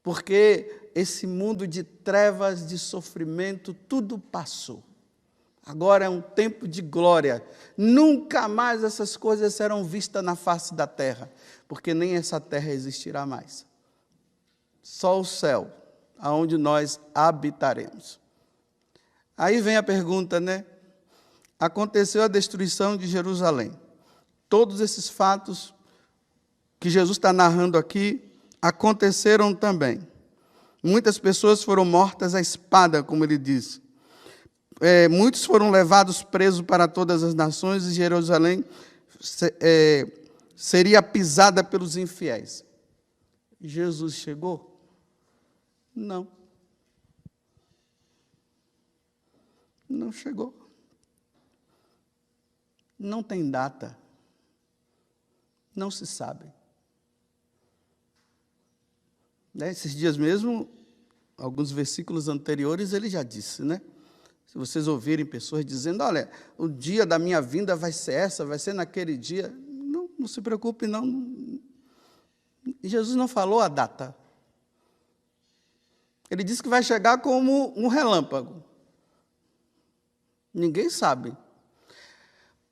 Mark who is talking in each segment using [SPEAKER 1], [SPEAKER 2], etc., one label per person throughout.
[SPEAKER 1] porque esse mundo de trevas, de sofrimento, tudo passou. Agora é um tempo de glória. Nunca mais essas coisas serão vistas na face da terra, porque nem essa terra existirá mais. Só o céu, aonde nós habitaremos. Aí vem a pergunta, né? Aconteceu a destruição de Jerusalém. Todos esses fatos que Jesus está narrando aqui aconteceram também. Muitas pessoas foram mortas à espada, como ele diz. Muitos foram levados presos para todas as nações, e Jerusalém seria pisada pelos infiéis. Jesus chegou? Não. Não chegou. Não tem data. Não se sabe. Esses dias mesmo, alguns versículos anteriores, ele já disse, né? Se vocês ouvirem pessoas dizendo, olha, o dia da minha vinda vai ser essa, vai ser naquele dia. Não se preocupe, não. Jesus não falou a data. Ele disse que vai chegar como um relâmpago. Ninguém sabe.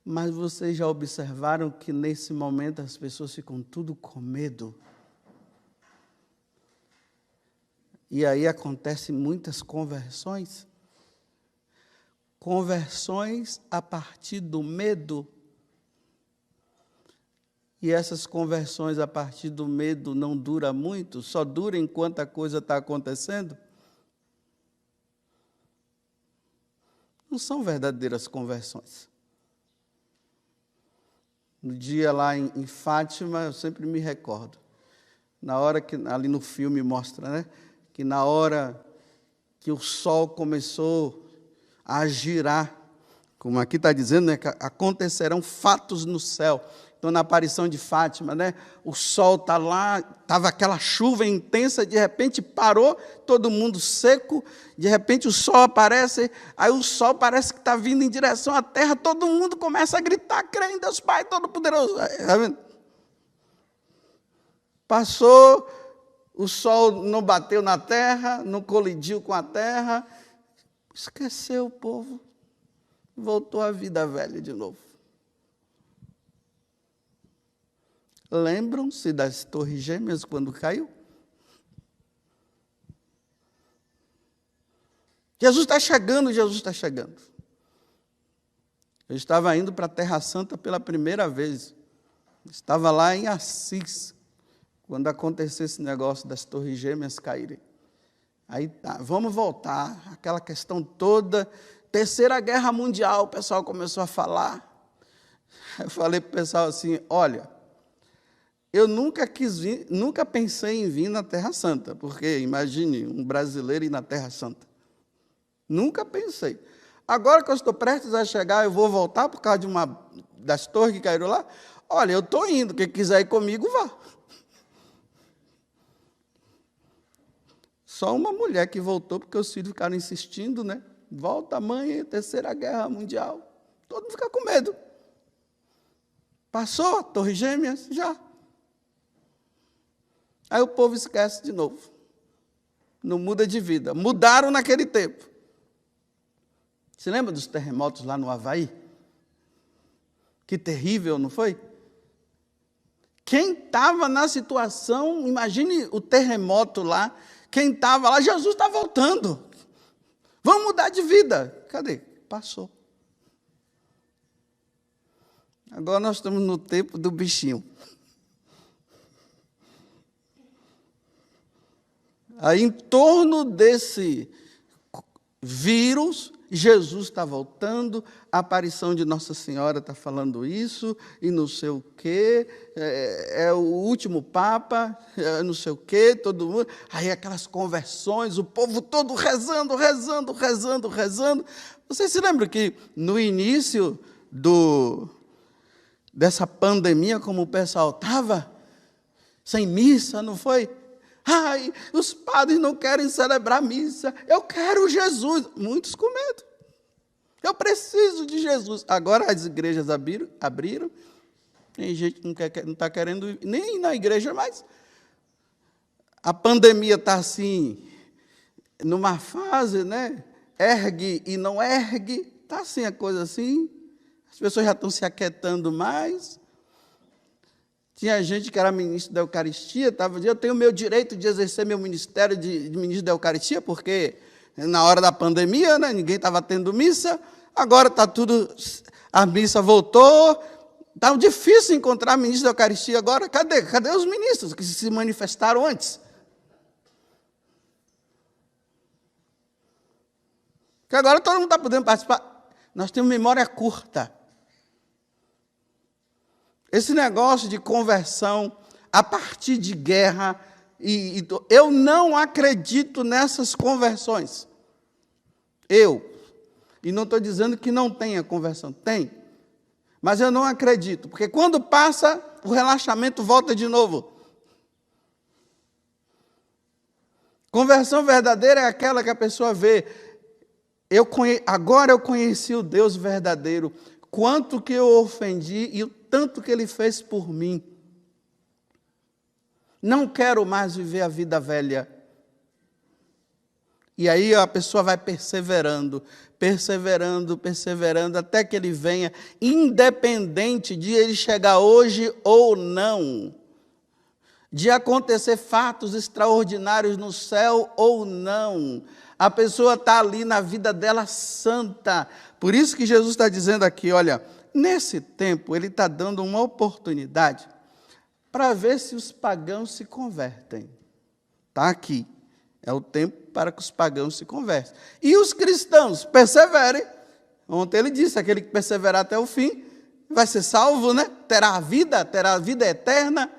[SPEAKER 1] Mas vocês já observaram que nesse momento as pessoas ficam tudo com medo? E aí acontecem muitas conversões. Conversões a partir do medo. E essas conversões a partir do medo não duram muito, só dura enquanto a coisa está acontecendo. Não são verdadeiras conversões. No dia lá em Fátima, eu sempre me recordo, na hora que, ali no filme mostra, né, que na hora que o sol começou a girar, como aqui está dizendo, né, que acontecerão fatos no céu. Então, na aparição de Fátima, né, o sol está lá, estava aquela chuva intensa, de repente parou, todo mundo seco, de repente o sol aparece, aí o sol parece que está vindo em direção à terra, todo mundo começa a gritar, crê em Deus Pai Todo-Poderoso. Está vendo? Passou, o sol não bateu na terra, não colidiu com a terra, esqueceu o povo, voltou à vida velha de novo. Lembram-se das Torres Gêmeas quando caiu? Jesus está chegando, Jesus está chegando. Eu estava indo para a Terra Santa pela primeira vez. Estava lá em Assis, quando aconteceu esse negócio das Torres Gêmeas caírem. Aí tá, vamos voltar, aquela questão toda, Terceira Guerra Mundial, o pessoal começou a falar. Eu falei para o pessoal assim, olha, eu nunca pensei em vir na Terra Santa, porque imagine um brasileiro ir na Terra Santa. Nunca pensei. Agora que eu estou prestes a chegar, eu vou voltar por causa de uma das torres que caíram lá. Olha, eu estou indo, quem quiser ir comigo, vá. Só uma mulher que voltou, porque os filhos ficaram insistindo, né? Volta, mãe, Terceira Guerra Mundial. Todo mundo fica com medo. Passou a Torre Gêmeas? Já. Aí o povo esquece de novo. Não muda de vida. Mudaram naquele tempo. Você lembra dos terremotos lá no Havaí? Que terrível, não foi? Quem estava na situação, imagine o terremoto lá, quem estava lá, Jesus está voltando. Vamos mudar de vida. Cadê? Passou. Agora nós estamos no tempo do bichinho. Aí, em torno desse vírus, Jesus está voltando, a aparição de Nossa Senhora está falando isso, e não sei o quê, é o último Papa, não sei o quê, todo mundo. Aí aquelas conversões, o povo todo rezando. Vocês se lembram que no início dessa pandemia, como o pessoal estava, sem missa, não foi? Ai, os padres não querem celebrar missa. Eu quero Jesus. Muitos com medo. Eu preciso de Jesus. Agora as igrejas abriram. Tem gente que não está querendo nem ir na igreja mais. A pandemia está assim, numa fase, né? Ergue e não ergue, está assim a coisa assim. As pessoas já estão se aquietando mais. Tinha gente que era ministro da Eucaristia, estava dizendo, eu tenho o meu direito de exercer meu ministério de ministro da Eucaristia, porque na hora da pandemia, né, ninguém estava tendo missa, agora está tudo, a missa voltou, está difícil encontrar ministro da Eucaristia agora. Cadê os ministros que se manifestaram antes? Porque agora todo mundo está podendo participar. Nós temos memória curta. Esse negócio de conversão a partir de guerra, eu não acredito nessas conversões. E não estou dizendo que não tenha conversão, tem. Mas eu não acredito, porque quando passa, o relaxamento volta de novo. Conversão verdadeira é aquela que a pessoa vê, agora eu conheci o Deus verdadeiro, quanto que eu ofendi e o tanto que Ele fez por mim. Não quero mais viver a vida velha. E aí a pessoa vai perseverando, até que Ele venha, independente de Ele chegar hoje ou não, de acontecer fatos extraordinários no céu ou não. A pessoa está ali na vida dela santa. Por isso que Jesus está dizendo aqui, olha, nesse tempo Ele está dando uma oportunidade para ver se os pagãos se convertem. Está aqui. É o tempo para que os pagãos se convertem. E os cristãos perseverem. Ontem ele disse, aquele que perseverar até o fim vai ser salvo, né? Terá a vida eterna.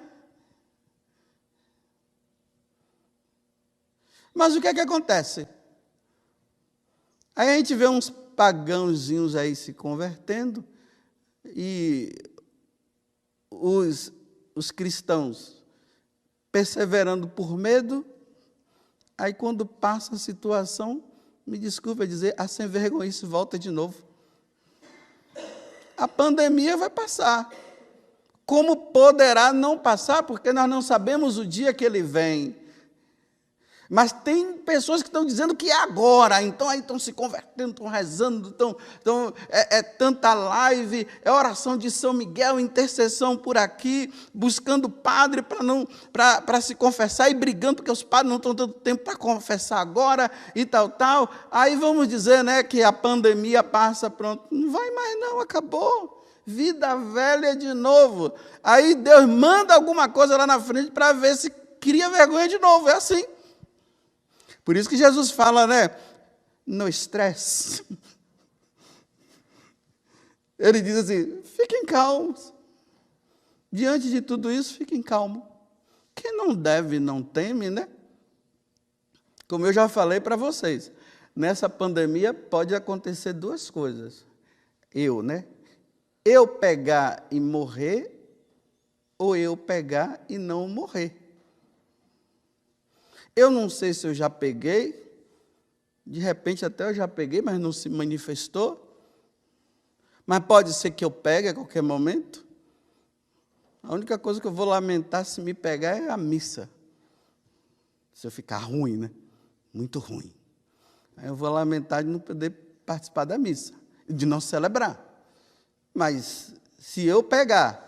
[SPEAKER 1] Mas o que é que acontece? Aí a gente vê uns pagãozinhos aí se convertendo e os cristãos perseverando por medo. Aí quando passa a situação, me desculpa dizer, a sem vergonhice volta de novo. A pandemia vai passar. Como poderá não passar? Porque nós não sabemos o dia que ele vem. Mas tem pessoas que estão dizendo que é agora, então aí estão se convertendo, estão rezando, é tanta live, é oração de São Miguel, intercessão por aqui, buscando padre para se confessar e brigando, porque os padres não estão dando tempo para confessar agora e tal. Aí vamos dizer, né, que a pandemia passa, pronto. Não vai mais não, acabou. Vida velha de novo. Aí Deus manda alguma coisa lá na frente para ver se cria vergonha de novo, é assim. Por isso que Jesus fala, né? No estresse. Ele diz assim, fiquem calmos. Diante de tudo isso, fiquem calmos. Quem não deve, não teme, né? Como eu já falei para vocês, nessa pandemia pode acontecer duas coisas. Eu pegar e morrer, ou eu pegar e não morrer. Eu não sei se eu já peguei, de repente até eu já peguei, mas não se manifestou. Mas pode ser que eu pegue a qualquer momento. A única coisa que eu vou lamentar se me pegar é a missa. Se eu ficar ruim, né? Muito ruim. Aí eu vou lamentar de não poder participar da missa, de não celebrar. Mas se eu pegar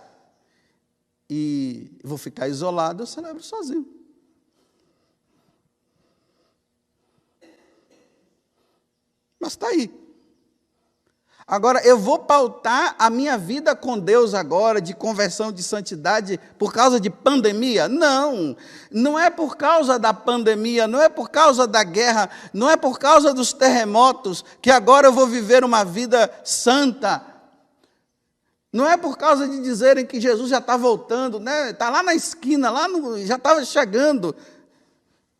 [SPEAKER 1] e vou ficar isolado, eu celebro sozinho. Mas está aí. Agora, eu vou pautar a minha vida com Deus agora, de conversão, de santidade, por causa de pandemia? Não, não é por causa da pandemia, não é por causa da guerra, não é por causa dos terremotos, que agora eu vou viver uma vida santa. Não é por causa de dizerem que Jesus já está voltando, né? Está lá na esquina, já estava chegando.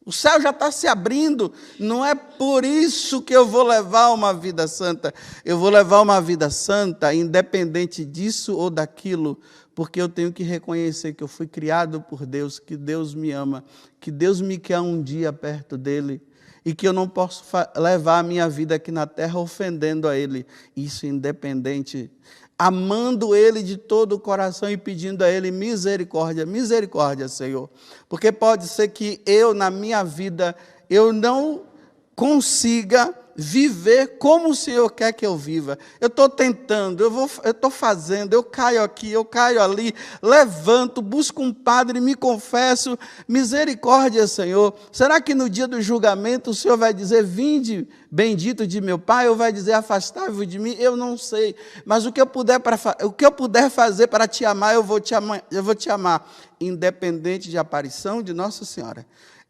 [SPEAKER 1] O céu já está se abrindo, não é por isso que eu vou levar uma vida santa. Eu vou levar uma vida santa, independente disso ou daquilo, porque eu tenho que reconhecer que eu fui criado por Deus, que Deus me ama, que Deus me quer um dia perto dEle, e que eu não posso levar a minha vida aqui na terra ofendendo a Ele. Isso independente. amando Ele de todo o coração e pedindo a Ele misericórdia, misericórdia, Senhor. Porque pode ser que eu, na minha vida, eu não consiga viver como o Senhor quer que eu viva. Eu estou tentando, eu estou fazendo, eu caio aqui, eu caio ali, levanto, busco um padre, me confesso, misericórdia, Senhor. Será que no dia do julgamento o Senhor vai dizer, vinde, bendito de meu Pai, ou vai dizer, afastai-vos de mim? Eu não sei, mas o que eu puder fazer para te amar, eu vou te amar, independente de aparição de Nossa Senhora.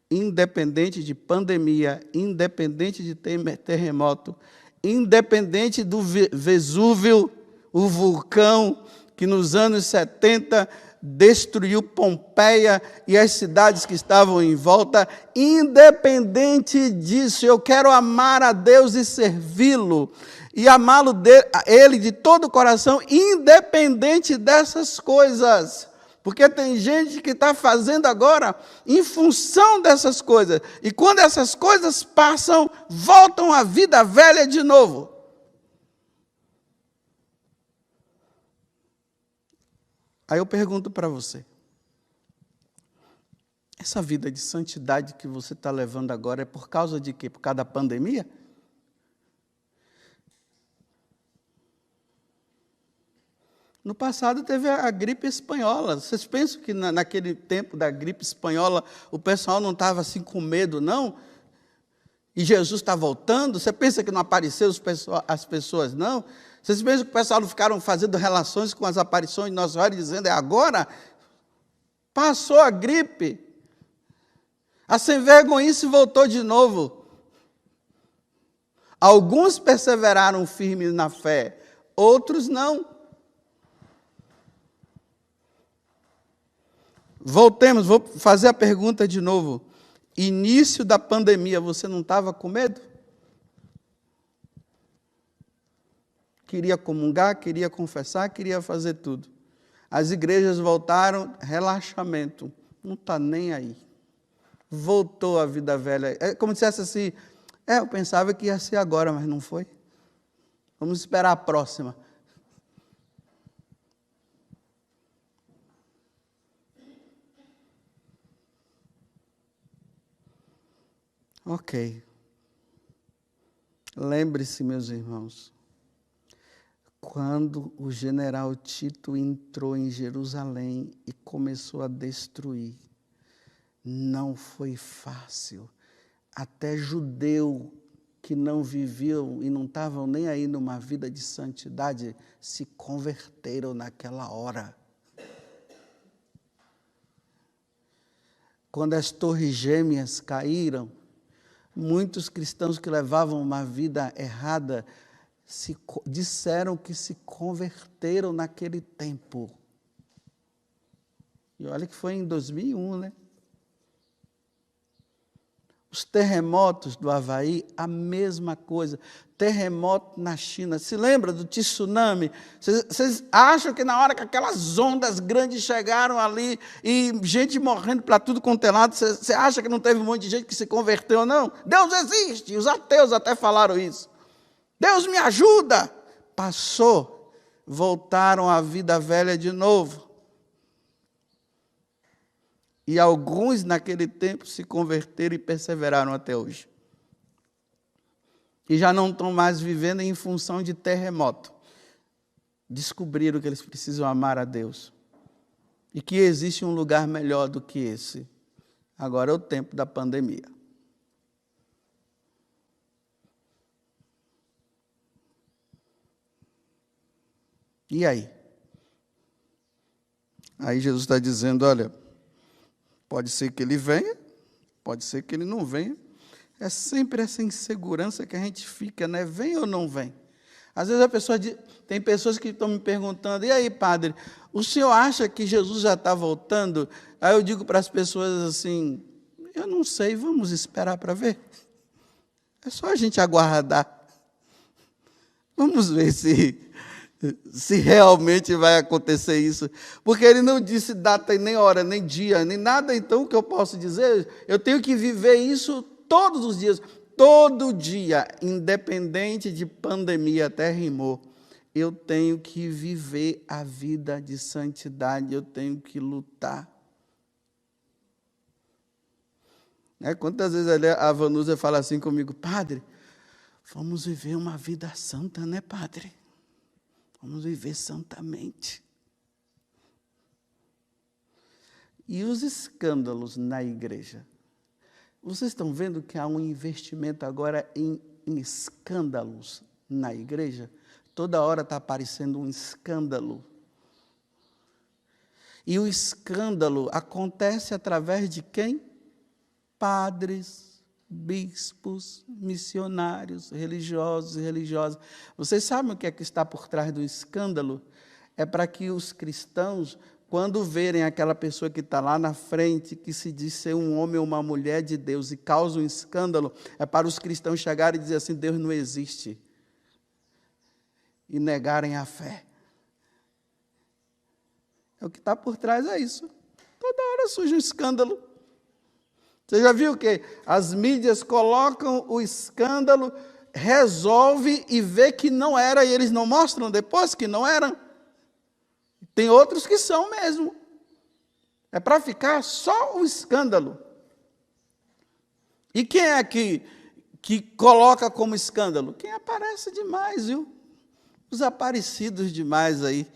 [SPEAKER 1] Independente de pandemia, independente de terremoto, independente do Vesúvio, o vulcão que nos anos 70 destruiu Pompeia e as cidades que estavam em volta, independente disso, eu quero amar a Deus e servi-lo, e amá-lo Ele de todo o coração, independente dessas coisas. Porque tem gente que está fazendo agora em função dessas coisas. E quando essas coisas passam, voltam à vida velha de novo. Aí eu pergunto para você. Essa vida de santidade que você está levando agora é por causa de quê? Por causa da pandemia? No passado teve a gripe espanhola. Vocês pensam que naquele tempo da gripe espanhola o pessoal não estava assim com medo, não? E Jesus está voltando? Você pensa que não apareceu as pessoas, não? Vocês pensam que o pessoal não ficaram fazendo relações com as aparições de Nossa Senhora e dizendo, é agora? Passou a gripe. A sem-vergonhice voltou de novo. Alguns perseveraram firmes na fé, outros não. Voltemos, vou fazer a pergunta de novo. Início da pandemia, você não estava com medo? Queria comungar, queria confessar, queria fazer tudo. As igrejas voltaram, relaxamento. Não está nem aí. Voltou a vida velha. É como se dissesse assim, eu pensava que ia ser agora, mas não foi. Vamos esperar a próxima. Ok. Lembre-se, meus irmãos, quando o general Tito entrou em Jerusalém e começou a destruir, não foi fácil. Até judeu que não viviam e não estavam nem aí numa vida de santidade, se converteram naquela hora. Quando as torres gêmeas caíram, muitos cristãos que levavam uma vida errada disseram que se converteram naquele tempo. E olha que foi em 2001, né? Os terremotos do Havaí, a mesma coisa. Terremoto na China. Se lembra do tsunami? Vocês acham que na hora que aquelas ondas grandes chegaram ali e gente morrendo para tudo quanto é lado, você acha que não teve um monte de gente que se converteu, não? Deus existe. Os ateus até falaram isso. Deus me ajuda. Passou. Voltaram à vida velha de novo. E alguns naquele tempo se converteram e perseveraram até hoje. E já não estão mais vivendo em função de terremoto. Descobriram que eles precisam amar a Deus. E que existe um lugar melhor do que esse. Agora é o tempo da pandemia. E aí? Aí Jesus está dizendo, olha, pode ser que ele venha, pode ser que ele não venha. É sempre essa insegurança que a gente fica, né? Vem ou não vem? Às vezes tem pessoas que estão me perguntando, e aí, padre, o senhor acha que Jesus já está voltando? Aí eu digo para as pessoas assim, eu não sei, vamos esperar para ver. É só a gente aguardar. Vamos ver se realmente vai acontecer isso. Porque ele não disse data, nem hora, nem dia, nem nada. Então, o que eu posso dizer? Eu tenho que viver isso todos os dias. Todo dia, independente de pandemia, até rimou. eu tenho que viver a vida de santidade, eu tenho que lutar. Quantas vezes a Vanusa fala assim comigo: padre, vamos viver uma vida santa, né, padre? Vamos viver santamente. E os escândalos na igreja? Vocês estão vendo que há um investimento agora em escândalos na igreja? Toda hora está aparecendo um escândalo. E o escândalo acontece através de quem? Padres, bispos, missionários, religiosos e religiosas. Vocês sabem o que é que está por trás do escândalo? É para que os cristãos, quando verem aquela pessoa que está lá na frente, que se diz ser um homem ou uma mulher de Deus e causa um escândalo, é para os cristãos chegarem e dizer assim: Deus não existe, e negarem a fé. É o que está por trás, é isso. Toda hora surge um escândalo. Você já viu que as mídias colocam o escândalo, resolve e vê que não era, e eles não mostram depois que não eram. Tem outros que são mesmo. É para ficar só o escândalo. E quem é que coloca como escândalo? Quem aparece demais, viu? Os aparecidos demais aí.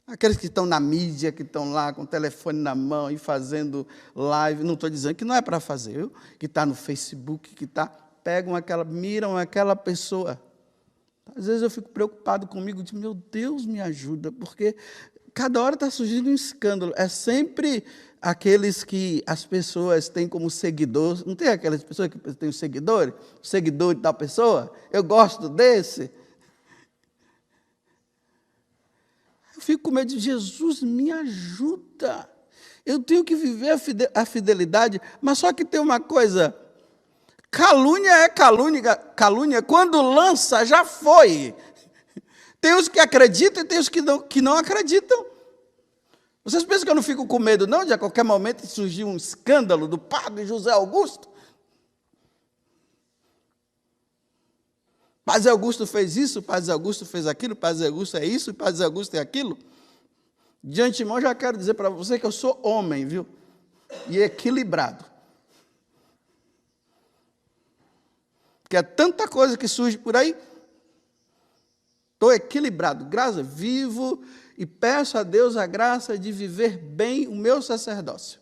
[SPEAKER 1] Aqueles que estão na mídia, que estão lá com o telefone na mão e fazendo live. Não estou dizendo que não é para fazer, viu? Que está no Facebook, que está... miram aquela pessoa. Às vezes eu fico preocupado comigo, digo: meu Deus, me ajuda, porque cada hora está surgindo um escândalo. É sempre aqueles que as pessoas têm como seguidores. Não tem aquelas pessoas que têm os seguidores? O seguidor de tal pessoa? Eu gosto desse. Eu fico com medo de: Jesus, me ajuda. Eu tenho que viver a fidelidade, mas só que tem uma coisa: calúnia é calúnia, calúnia quando lança já foi. Tem os que acreditam e tem os que não acreditam. Vocês pensam que eu não fico com medo, não, de a qualquer momento surgir um escândalo do padre José Augusto? Padre Augusto fez isso, Padre Augusto fez aquilo, Padre Augusto é isso, Padre Augusto é aquilo. De antemão, já quero dizer para você que eu sou homem, viu? E equilibrado. Porque é tanta coisa que surge por aí. Estou equilibrado, graças, vivo e peço a Deus a graça de viver bem o meu sacerdócio.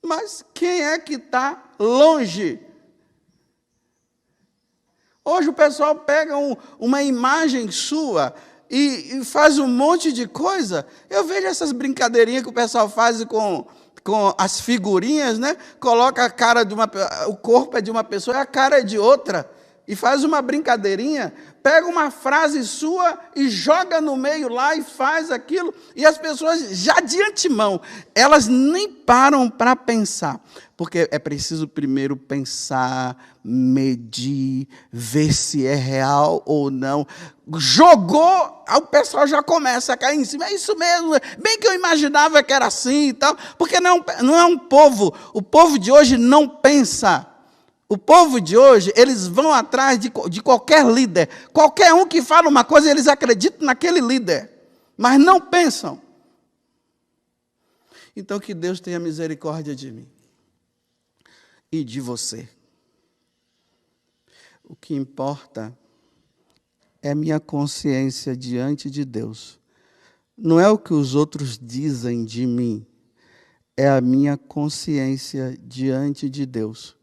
[SPEAKER 1] Mas quem é que está longe? Hoje o pessoal pega uma imagem sua e faz um monte de coisa. Eu vejo essas brincadeirinhas que o pessoal faz com as figurinhas, né? Coloca a cara o corpo é de uma pessoa e a cara é de outra. E faz uma brincadeirinha, pega uma frase sua e joga no meio lá e faz aquilo. E as pessoas, já de antemão, elas nem param para pensar. Porque é preciso primeiro pensar, medir, ver se é real ou não. Jogou, o pessoal já começa a cair em cima. É isso mesmo, bem que eu imaginava que era assim e tal. Porque não é um povo, o povo de hoje não pensa. O povo de hoje, eles vão atrás de qualquer líder. Qualquer um que fala uma coisa, eles acreditam naquele líder. Mas não pensam. Então, que Deus tenha misericórdia de mim. E de você. O que importa é minha consciência diante de Deus. Não é o que os outros dizem de mim. É a minha consciência diante de Deus.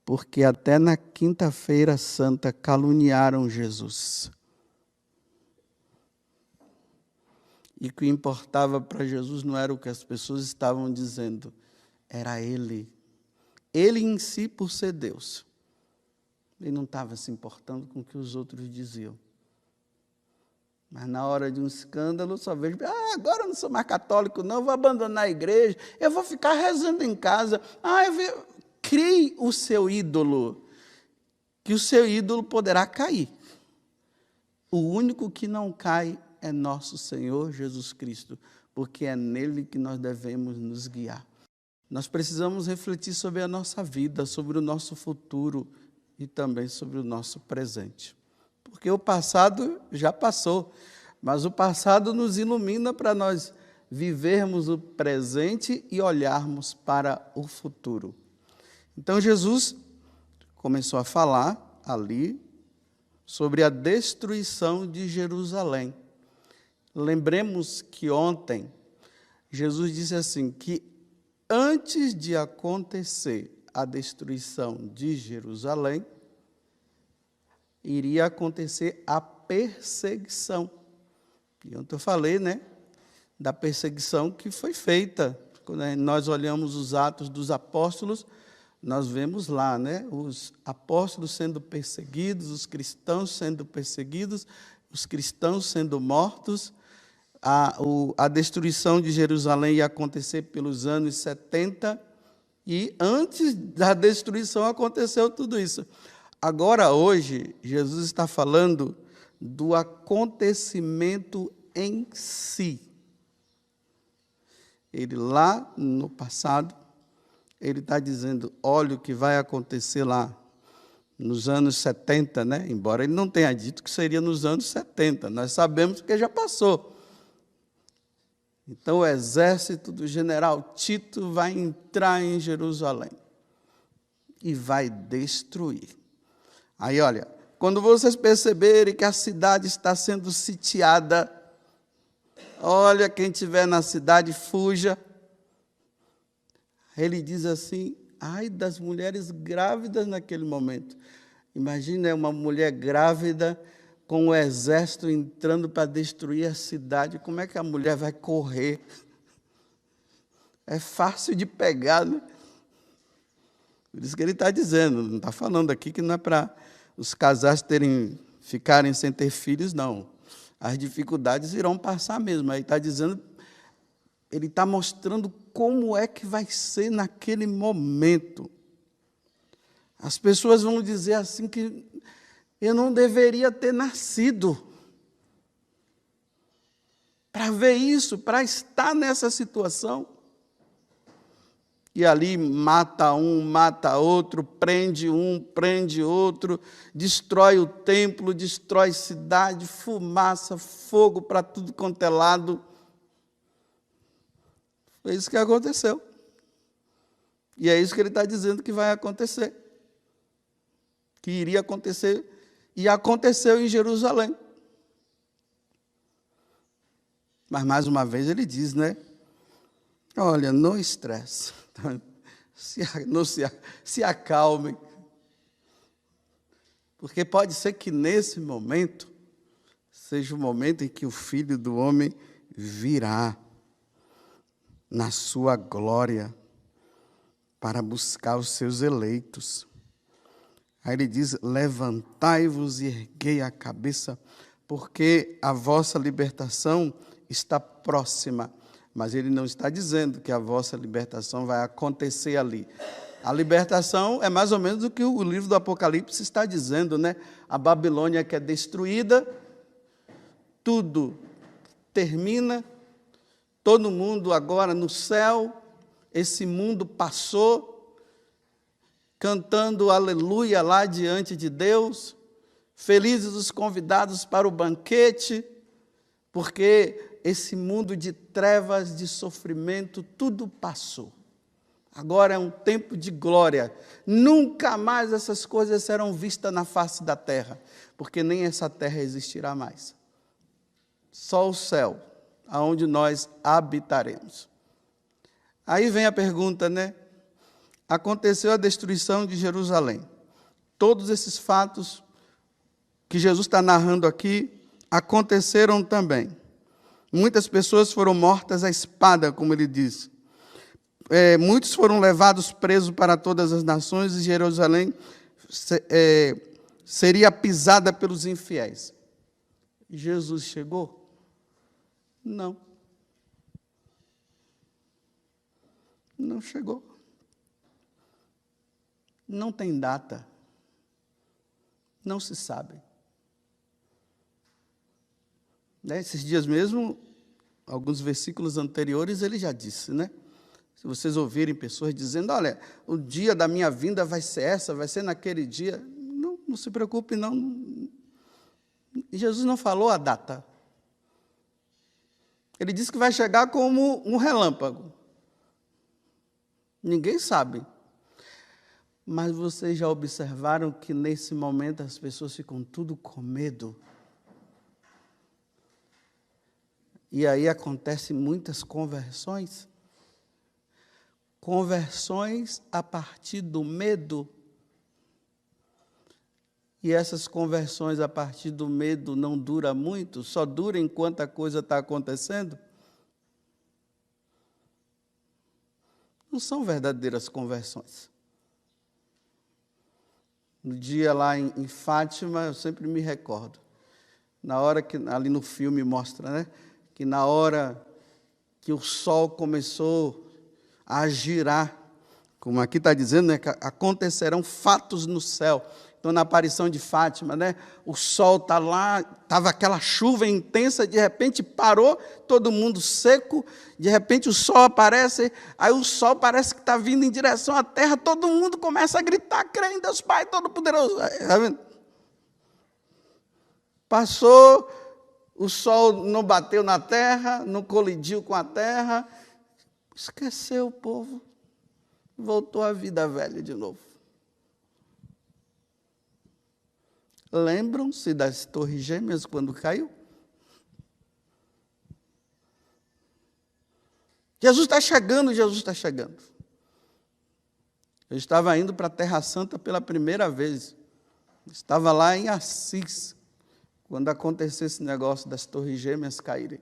[SPEAKER 1] Porque até na quinta-feira santa caluniaram Jesus. E o que importava para Jesus não era o que as pessoas estavam dizendo, era Ele. Ele em si, por ser Deus. Ele não estava se importando com o que os outros diziam. Mas na hora de um escândalo, só vejo: agora eu não sou mais católico, não, eu vou abandonar a igreja, eu vou ficar rezando em casa. Crie o seu ídolo, que o seu ídolo poderá cair. O único que não cai é nosso Senhor Jesus Cristo, porque é nele que nós devemos nos guiar. Nós precisamos refletir sobre a nossa vida, sobre o nosso futuro e também sobre o nosso presente. porque o passado já passou, mas o passado nos ilumina para nós vivermos o presente e olharmos para o futuro. Então Jesus começou a falar ali sobre a destruição de Jerusalém. Lembremos que ontem Jesus disse assim, que antes de acontecer a destruição de Jerusalém, iria acontecer a perseguição. E ontem eu falei, da perseguição que foi feita. Quando nós olhamos os Atos dos Apóstolos, nós vemos lá, os apóstolos sendo perseguidos, os cristãos sendo perseguidos, os cristãos sendo mortos. A destruição de Jerusalém ia acontecer pelos anos 70, e antes da destruição aconteceu tudo isso. Agora, hoje, Jesus está falando do acontecimento em si. Ele lá no passado, ele está dizendo, olha o que vai acontecer lá nos anos 70, embora ele não tenha dito que seria nos anos 70, nós sabemos que já passou. Então o exército do general Tito vai entrar em Jerusalém e vai destruir. Aí olha, quando vocês perceberem que a cidade está sendo sitiada, olha, quem estiver na cidade, fuja. Ele diz assim, ai das mulheres grávidas naquele momento. Imagina uma mulher grávida com o exército entrando para destruir a cidade. Como é que a mulher vai correr? É fácil de pegar, Por isso que ele está dizendo, não está falando aqui que não é para os casais ficarem sem ter filhos, não. As dificuldades irão passar mesmo. Aí está dizendo, ele está mostrando como é que vai ser naquele momento. As pessoas vão dizer assim que eu não deveria ter nascido para ver isso, para estar nessa situação. E ali mata um, mata outro, prende um, prende outro, destrói o templo, destrói cidade, fumaça, fogo para tudo quanto é lado. Foi isso que aconteceu. E é isso que ele está dizendo que vai acontecer. Que iria acontecer, e aconteceu em Jerusalém. Mas, mais uma vez, ele diz, olha, não estresse, se acalmem, porque pode ser que nesse momento seja o momento em que o Filho do Homem virá na sua glória para buscar os seus eleitos. Aí ele diz, levantai-vos e erguei a cabeça, porque a vossa libertação está próxima. Mas ele não está dizendo que a vossa libertação vai acontecer ali. A libertação é mais ou menos o que o livro do Apocalipse está dizendo, A Babilônia que é destruída, tudo termina, todo mundo agora no céu, esse mundo passou, cantando aleluia lá diante de Deus, felizes os convidados para o banquete, porque esse mundo de trevas, de sofrimento, tudo passou. Agora é um tempo de glória. Nunca mais essas coisas serão vistas na face da terra, porque nem essa terra existirá mais. Só o céu, aonde nós habitaremos. Aí vem a pergunta, Aconteceu a destruição de Jerusalém. Todos esses fatos que Jesus está narrando aqui aconteceram também. Muitas pessoas foram mortas à espada, como ele diz. Muitos foram levados presos para todas as nações, e Jerusalém seria pisada pelos infiéis. Jesus chegou? Não. Não chegou. Não tem data. Não se sabe. Esses dias mesmo, alguns versículos anteriores, ele já disse, Se vocês ouvirem pessoas dizendo, olha, o dia da minha vinda vai ser naquele dia. Não se preocupe, não. Jesus não falou a data. Ele disse que vai chegar como um relâmpago. Ninguém sabe. Mas vocês já observaram que nesse momento as pessoas ficam tudo com medo? E aí acontecem muitas conversões. Conversões a partir do medo. E essas conversões a partir do medo não duram muito, só dura enquanto a coisa está acontecendo. Não são verdadeiras conversões. No dia lá em Fátima, eu sempre me recordo, na hora que, ali no filme mostra, né, que na hora que o sol começou a girar, como aqui está dizendo, né, que acontecerão fatos no céu. Então, na aparição de Fátima, né, o sol está lá, estava aquela chuva intensa, de repente parou, todo mundo seco, de repente o sol aparece, aí o sol parece que está vindo em direção à terra, todo mundo começa a gritar, crê em Deus Pai Todo-Poderoso. Está vendo? Passou, o sol não bateu na terra, não colidiu com a terra, esqueceu o povo, voltou à vida velha de novo. Lembram-se das Torres Gêmeas quando caiu? Jesus está chegando, Jesus está chegando. Eu estava indo para a Terra Santa pela primeira vez. Estava lá em Assis, quando aconteceu esse negócio das Torres Gêmeas caírem.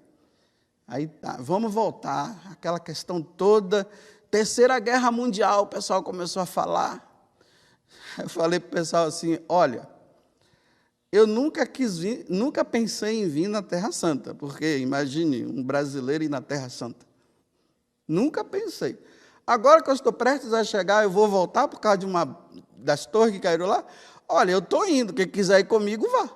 [SPEAKER 1] Aí tá, vamos voltar, aquela questão toda, Terceira Guerra Mundial, o pessoal começou a falar. Eu falei para o pessoal assim, olha, eu nunca pensei em vir na Terra Santa, porque imagine um brasileiro ir na Terra Santa. Nunca pensei. Agora que eu estou prestes a chegar, eu vou voltar por causa de das torres que caíram lá. Olha, eu estou indo, quem quiser ir comigo, vá.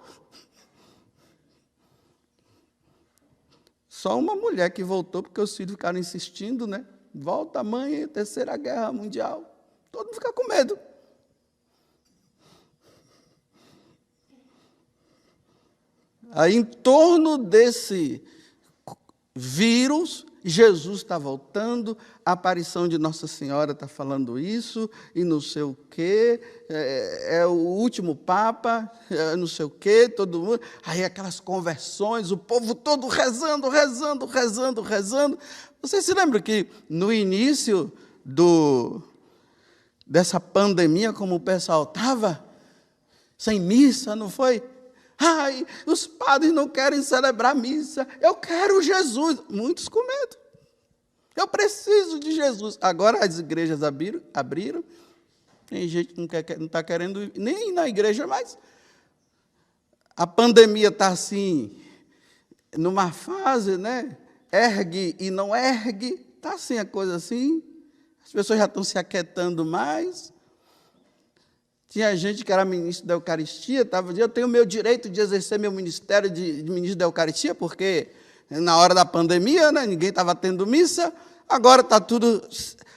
[SPEAKER 1] Só uma mulher que voltou, porque os filhos ficaram insistindo, né? Volta, mãe, Terceira Guerra Mundial. Todo mundo fica com medo. Aí, em torno desse vírus, Jesus está voltando, a aparição de Nossa Senhora está falando isso, e não sei o quê, é o último Papa, não sei o quê, todo mundo. Aí aquelas conversões, o povo todo rezando. Vocês se lembram que no início dessa pandemia, como o pessoal estava? Sem missa, não foi? Ai, os padres não querem celebrar missa. Eu quero Jesus. Muitos com medo. Eu preciso de Jesus. Agora as igrejas abriram. Tem gente que não está querendo nem ir na igreja mais. A pandemia está assim, numa fase, né? Ergue e não ergue. Está assim a coisa assim. As pessoas já estão se aquietando mais. Tinha gente que era ministro da Eucaristia, estava dizendo, eu tenho o meu direito de exercer meu ministério de ministro da Eucaristia, porque na hora da pandemia, né, ninguém estava tendo missa, agora está tudo,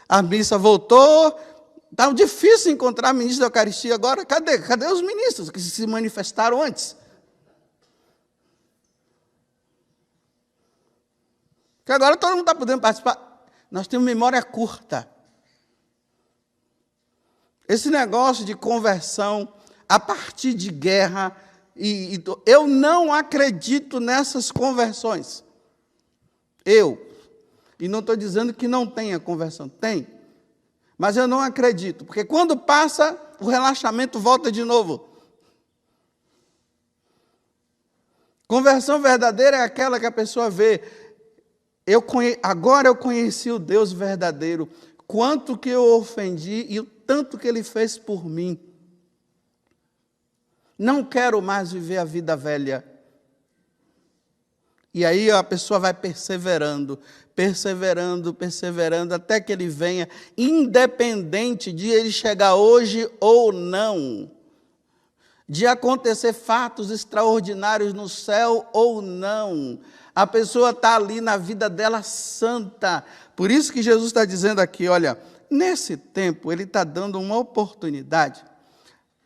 [SPEAKER 1] a missa voltou, está difícil encontrar ministro da Eucaristia agora. Cadê os ministros que se manifestaram antes? Porque agora todo mundo está podendo participar. Nós temos memória curta. Esse negócio de conversão a partir de guerra, eu não acredito nessas conversões. E não estou dizendo que não tenha conversão, tem. Mas eu não acredito, porque quando passa, o relaxamento volta de novo. Conversão verdadeira é aquela que a pessoa vê, agora eu conheci o Deus verdadeiro, quanto que eu ofendi e o tanto que Ele fez por mim. Não quero mais viver a vida velha. E aí a pessoa vai perseverando, até que Ele venha, independente de Ele chegar hoje ou não, de acontecer fatos extraordinários no céu ou não. A pessoa está ali na vida dela santa. Por isso que Jesus está dizendo aqui, olha, nesse tempo Ele está dando uma oportunidade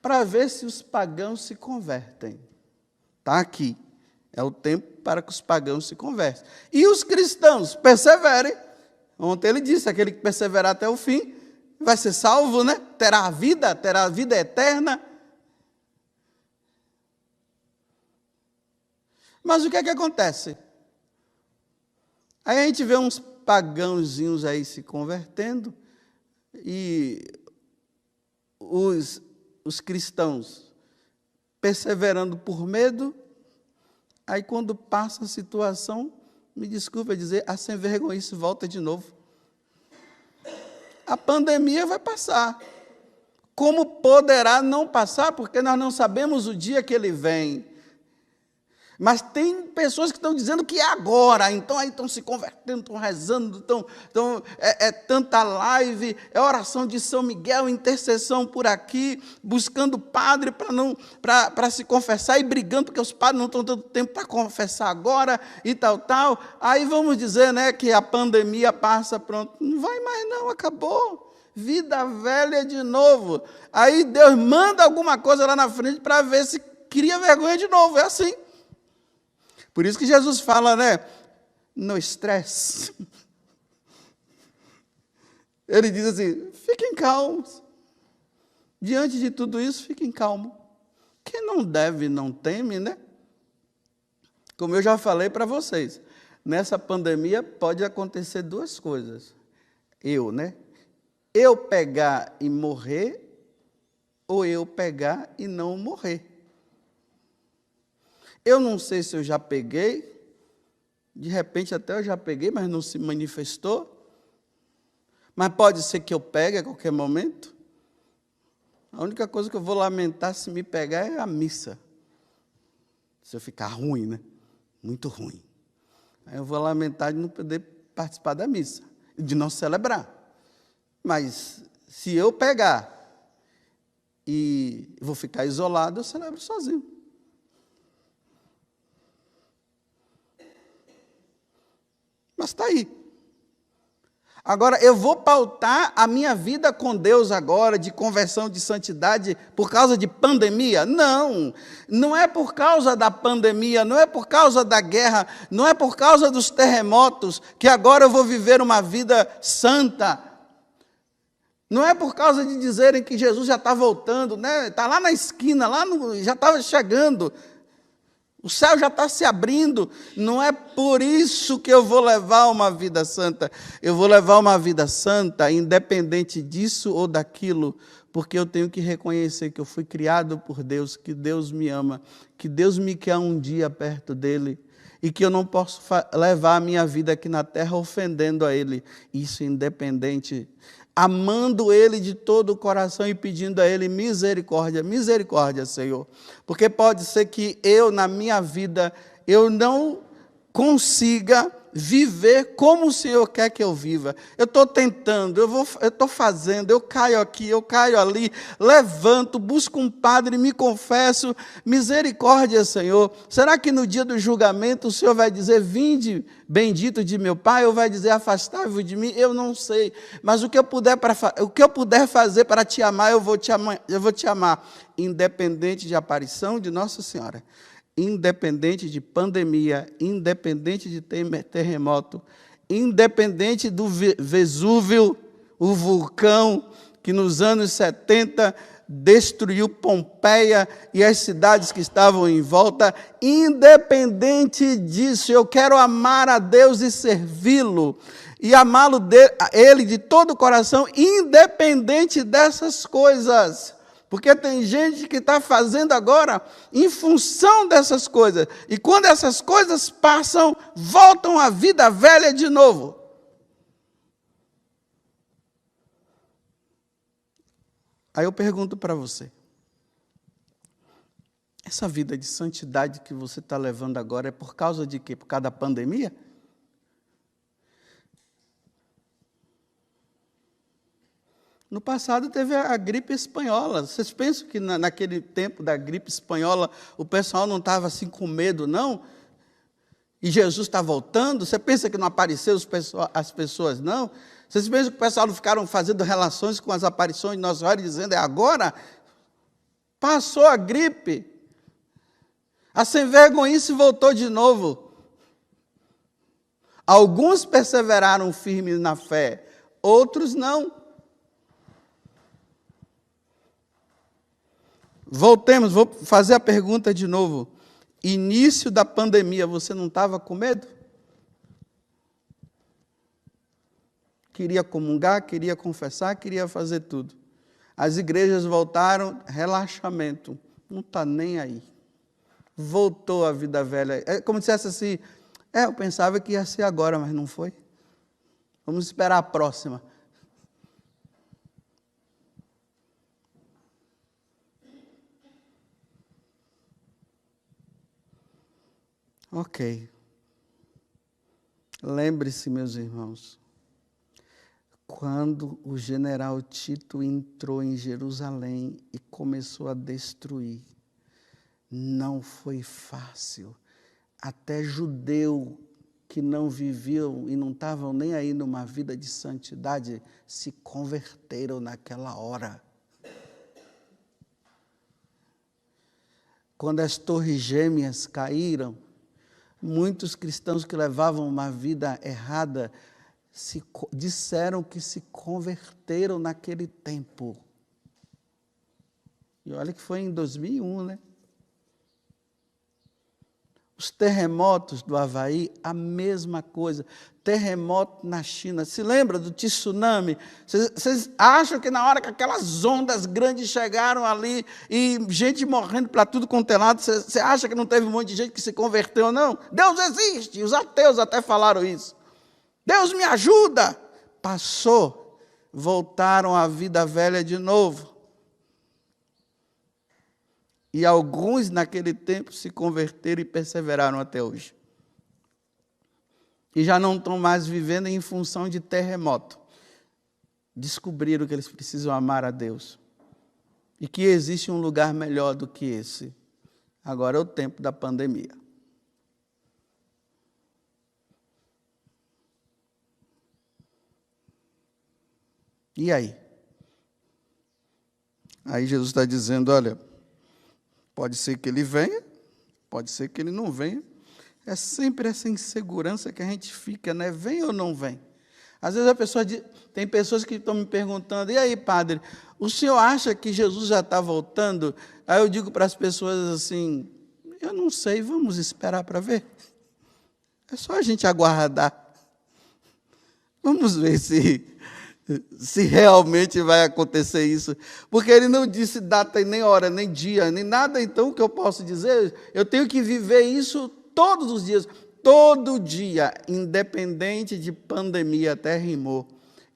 [SPEAKER 1] para ver se os pagãos se convertem. Está aqui. É o tempo para que os pagãos se convertem. E os cristãos perseverem. Ontem ele disse, aquele que perseverar até o fim vai ser salvo, né? Terá a vida eterna. Mas o que é que acontece? Aí a gente vê uns pagãozinhos aí se convertendo e os cristãos perseverando por medo. Aí quando passa a situação, me desculpe dizer, a sem vergonhice volta de novo. A pandemia vai passar. Como poderá não passar? Porque nós não sabemos o dia que ele vem. Mas tem pessoas que estão dizendo que é agora, então aí estão se convertendo, estão rezando, é tanta live, é oração de São Miguel, intercessão por aqui, buscando padre para se confessar e brigando, porque os padres não estão dando tempo para confessar agora e tal. Aí vamos dizer, né, que a pandemia passa, pronto. Não vai mais não, acabou. Vida velha de novo. Aí Deus manda alguma coisa lá na frente para ver se cria vergonha de novo, é assim. Por isso que Jesus fala, né? No estresse. Ele diz assim, fiquem calmos. Diante de tudo isso, fiquem calmos. Quem não deve, não teme, né? Como eu já falei para vocês, nessa pandemia pode acontecer duas coisas. Eu pegar e morrer, ou eu pegar e não morrer. Eu não sei se eu já peguei, de repente até eu já peguei, mas não se manifestou. Mas pode ser que eu pegue a qualquer momento. A única coisa que eu vou lamentar se me pegar é a missa. Se eu ficar ruim, né? Muito ruim. Aí eu vou lamentar de não poder participar da missa, de não celebrar. Mas se eu pegar e vou ficar isolado, eu celebro sozinho. Mas está aí. Agora, eu vou pautar a minha vida com Deus agora, de conversão, de santidade, por causa de pandemia? Não, não é por causa da pandemia, não é por causa da guerra, não é por causa dos terremotos, que agora eu vou viver uma vida santa. Não é por causa de dizerem que Jesus já está voltando, né? Está lá na esquina, já estava chegando. O céu já está se abrindo, não é por isso que eu vou levar uma vida santa. Eu vou levar uma vida santa, independente disso ou daquilo, porque eu tenho que reconhecer que eu fui criado por Deus, que Deus me ama, que Deus me quer um dia perto dEle, e que eu não posso levar a minha vida aqui na terra ofendendo a Ele. Isso independente, amando Ele de todo o coração e pedindo a Ele misericórdia, misericórdia, Senhor. Porque pode ser que eu, na minha vida, eu não consiga viver como o Senhor quer que eu viva. Eu estou tentando, eu estou fazendo, eu caio aqui, eu caio ali, levanto, busco um padre, me confesso, misericórdia, Senhor. Será que no dia do julgamento o Senhor vai dizer, vinde, bendito de meu Pai, ou vai dizer, afastai-vos de mim? Eu não sei, mas o que eu puder fazer para te amar, eu vou te amar, independente de aparição de Nossa Senhora. Independente de pandemia, independente de terremoto, independente do Vesúvio, o vulcão que nos anos 70 destruiu Pompeia e as cidades que estavam em volta, independente disso, eu quero amar a Deus e servi-lo, e amá-lo Ele de todo o coração, independente dessas coisas. Porque tem gente que está fazendo agora em função dessas coisas. E quando essas coisas passam, voltam à vida velha de novo. Aí eu pergunto para você. Essa vida de santidade que você está levando agora é por causa de quê? Por causa da pandemia? No passado teve a gripe espanhola. Vocês pensam que naquele tempo da gripe espanhola o pessoal não estava assim com medo, não? E Jesus está voltando? Você pensa que não apareceu as pessoas, não? Vocês pensam que o pessoal não ficaram fazendo relações com as aparições de Nossa Senhora, dizendo, é agora? Passou a gripe. A sem vergonhice voltou de novo. Alguns perseveraram firmes na fé, outros não. Voltemos, vou fazer a pergunta de novo. Início da pandemia, você não estava com medo? Queria comungar, queria confessar, queria fazer tudo. As igrejas voltaram, relaxamento, não está nem aí. Voltou a vida velha. É como se dissesse assim, eu pensava que ia ser agora, mas não foi. Vamos esperar a próxima. Ok. Lembre-se, meus irmãos, quando o general Tito entrou em Jerusalém e começou a destruir, não foi fácil. Até judeu que não viviam e não estavam nem aí numa vida de santidade, se converteram naquela hora. Quando as torres gêmeas caíram, muitos cristãos que levavam uma vida errada disseram que se converteram naquele tempo. E olha que foi em 2001, né? Os terremotos do Havaí, a mesma coisa. Terremoto na China. Se lembra do tsunami? Vocês acham que na hora que aquelas ondas grandes chegaram ali e gente morrendo para tudo quanto é lado, você acha que não teve um monte de gente que se converteu, não? Deus existe. Os ateus até falaram isso. Deus me ajuda. Passou. Voltaram à vida velha de novo. E alguns naquele tempo se converteram e perseveraram até hoje. E já não estão mais vivendo em função de terremoto. Descobriram que eles precisam amar a Deus. E que existe um lugar melhor do que esse. Agora é o tempo da pandemia. E aí? Aí Jesus está dizendo, olha, pode ser que ele venha, pode ser que ele não venha. É sempre essa insegurança que a gente fica, né? Vem ou não vem? Às vezes tem pessoas que estão me perguntando, e aí, padre, o senhor acha que Jesus já está voltando? Aí eu digo para as pessoas assim, eu não sei, vamos esperar para ver. É só a gente aguardar. Vamos ver se realmente vai acontecer isso. Porque ele não disse data, nem hora, nem dia, nem nada. Então, o que eu posso dizer? Eu tenho que viver isso todos os dias. Todo dia, independente de pandemia, até rimou.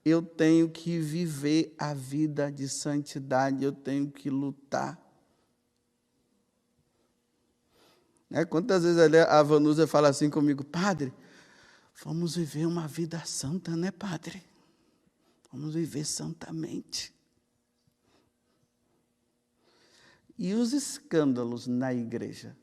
[SPEAKER 1] Eu tenho que viver a vida de santidade. Eu tenho que lutar. Quantas vezes a Vanusa fala assim comigo, padre, vamos viver uma vida santa, né, padre? Vamos viver santamente. E os escândalos na igreja?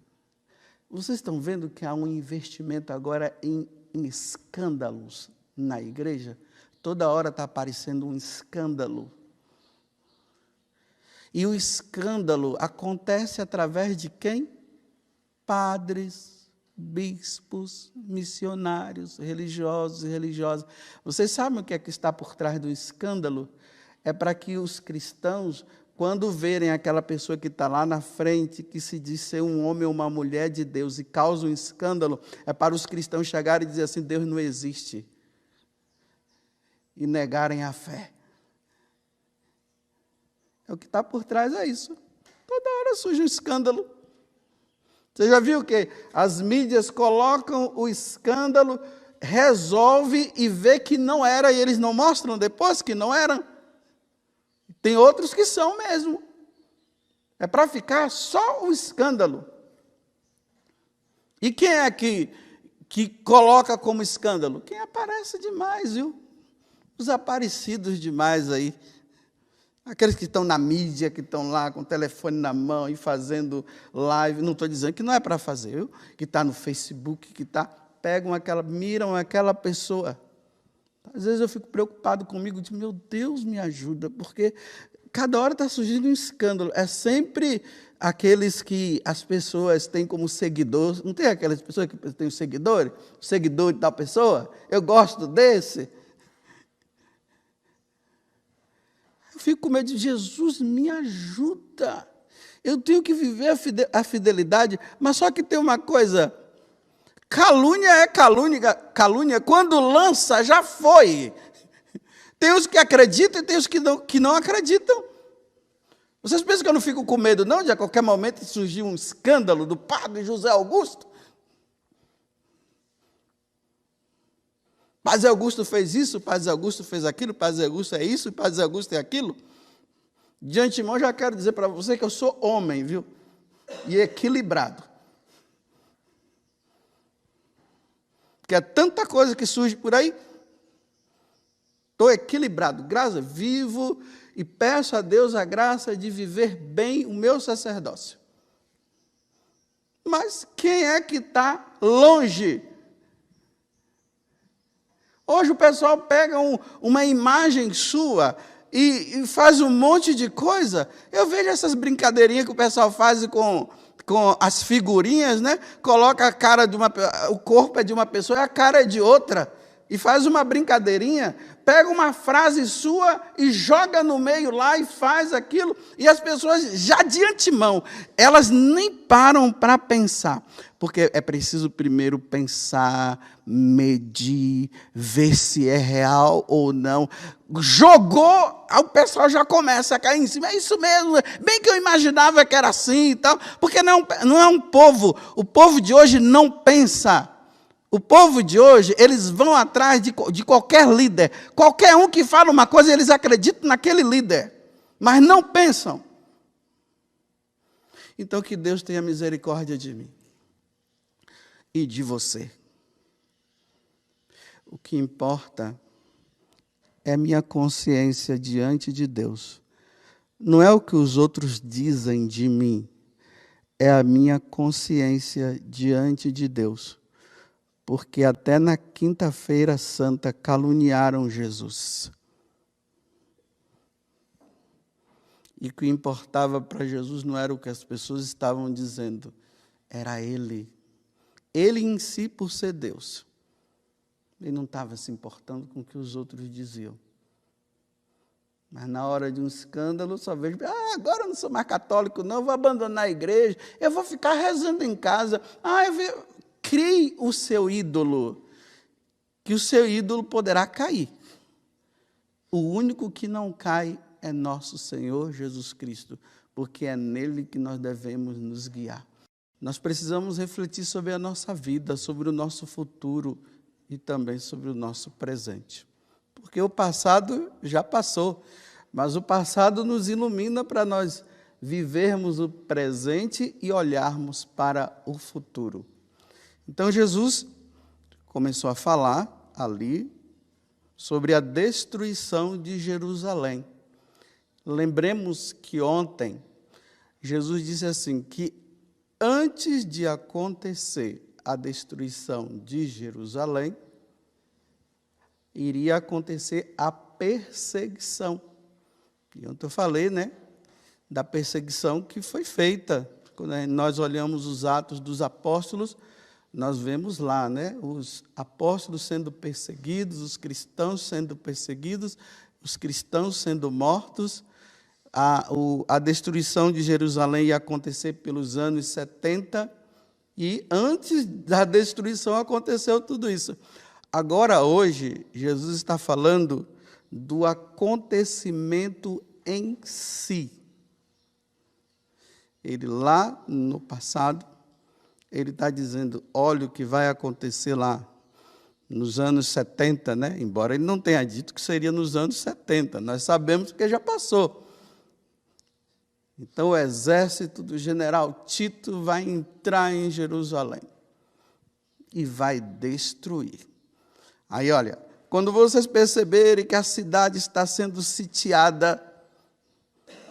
[SPEAKER 1] Vocês estão vendo que há um investimento agora em escândalos na igreja? Toda hora está aparecendo um escândalo. E o escândalo acontece através de quem? Padres, bispos, missionários, religiosos e religiosas. Vocês sabem o que é que está por trás do escândalo? É para que os cristãos, quando verem aquela pessoa que está lá na frente, que se diz ser um homem ou uma mulher de Deus e causa um escândalo, é para os cristãos chegarem e dizer assim, Deus não existe. E negarem a fé. O que está por trás é isso. Toda hora surge um escândalo. Você já viu que as mídias colocam o escândalo, resolve e vê que não era, e eles não mostram depois que não eram. Tem outros que são mesmo. É para ficar só o escândalo. E quem é que coloca como escândalo? Quem aparece demais, viu? Os aparecidos demais aí. Aqueles que estão na mídia, que estão lá com o telefone na mão e fazendo live, não estou dizendo que não é para fazer, viu? Que está no Facebook, miram aquela pessoa. Às vezes eu fico preocupado comigo, digo, meu Deus, me ajuda, porque cada hora está surgindo um escândalo. É sempre aqueles que as pessoas têm como seguidores. Não tem aquelas pessoas que têm seguidor de tal pessoa? Eu gosto desse. Eu fico com medo de Jesus, me ajuda. Eu tenho que viver a fidelidade, mas só que tem uma coisa, calúnia é calúnia, quando lança, já foi. Tem os que acreditam e tem os que não acreditam. Vocês pensam que eu não fico com medo, não, de a qualquer momento surgir um escândalo do padre José Augusto? Padre Augusto fez isso, Padre Augusto fez aquilo, Padre Augusto é isso, Padre Augusto é aquilo. De antemão, já quero dizer para você que eu sou homem, viu? E equilibrado. Porque é tanta coisa que surge por aí. Estou equilibrado, graças, vivo e peço a Deus a graça de viver bem o meu sacerdócio. Mas quem é que está longe? Hoje o pessoal pega uma imagem sua e faz um monte de coisa. Eu vejo essas brincadeirinhas que o pessoal faz com as figurinhas, né? Coloca a cara o corpo é de uma pessoa e a cara é de outra. E faz uma brincadeirinha, pega uma frase sua e joga no meio lá e faz aquilo. E as pessoas, já de antemão, elas nem param para pensar. Porque é preciso primeiro pensar, medir, ver se é real ou não. Jogou, o pessoal já começa a cair em cima. É isso mesmo, bem que eu imaginava que era assim e tal. Porque não é um povo, o povo de hoje não pensa. O povo de hoje, eles vão atrás de qualquer líder. Qualquer um que fala uma coisa, eles acreditam naquele líder. Mas não pensam. Então, que Deus tenha misericórdia de mim. E de você. O que importa é minha consciência diante de Deus. Não é o que os outros dizem de mim. É a minha consciência diante de Deus. Porque até na quinta-feira santa caluniaram Jesus. E o que importava para Jesus não era o que as pessoas estavam dizendo, era Ele. Ele em si, por ser Deus. Ele não estava se importando com o que os outros diziam. Mas na hora de um escândalo, só vejo, agora eu não sou mais católico não, eu vou abandonar a igreja, eu vou ficar rezando em casa. Crie o seu ídolo, que o seu ídolo poderá cair. O único que não cai é nosso Senhor Jesus Cristo, porque é nele que nós devemos nos guiar. Nós precisamos refletir sobre a nossa vida, sobre o nosso futuro e também sobre o nosso presente. Porque o passado já passou, mas o passado nos ilumina para nós vivermos o presente e olharmos para o futuro. Então, Jesus começou a falar ali sobre a destruição de Jerusalém. Lembremos que ontem, Jesus disse assim, que antes de acontecer a destruição de Jerusalém, iria acontecer a perseguição. E ontem eu falei, da perseguição que foi feita. Quando nós olhamos os Atos dos Apóstolos, nós vemos lá, os apóstolos sendo perseguidos, os cristãos sendo perseguidos, os cristãos sendo mortos. A destruição de Jerusalém ia acontecer pelos anos 70, e antes da destruição aconteceu tudo isso. Agora, hoje, Jesus está falando do acontecimento em si. Ele lá no passado, ele está dizendo, olha o que vai acontecer lá nos anos 70, Embora ele não tenha dito que seria nos anos 70, nós sabemos que já passou. Então o exército do general Tito vai entrar em Jerusalém e vai destruir. Aí olha, quando vocês perceberem que a cidade está sendo sitiada,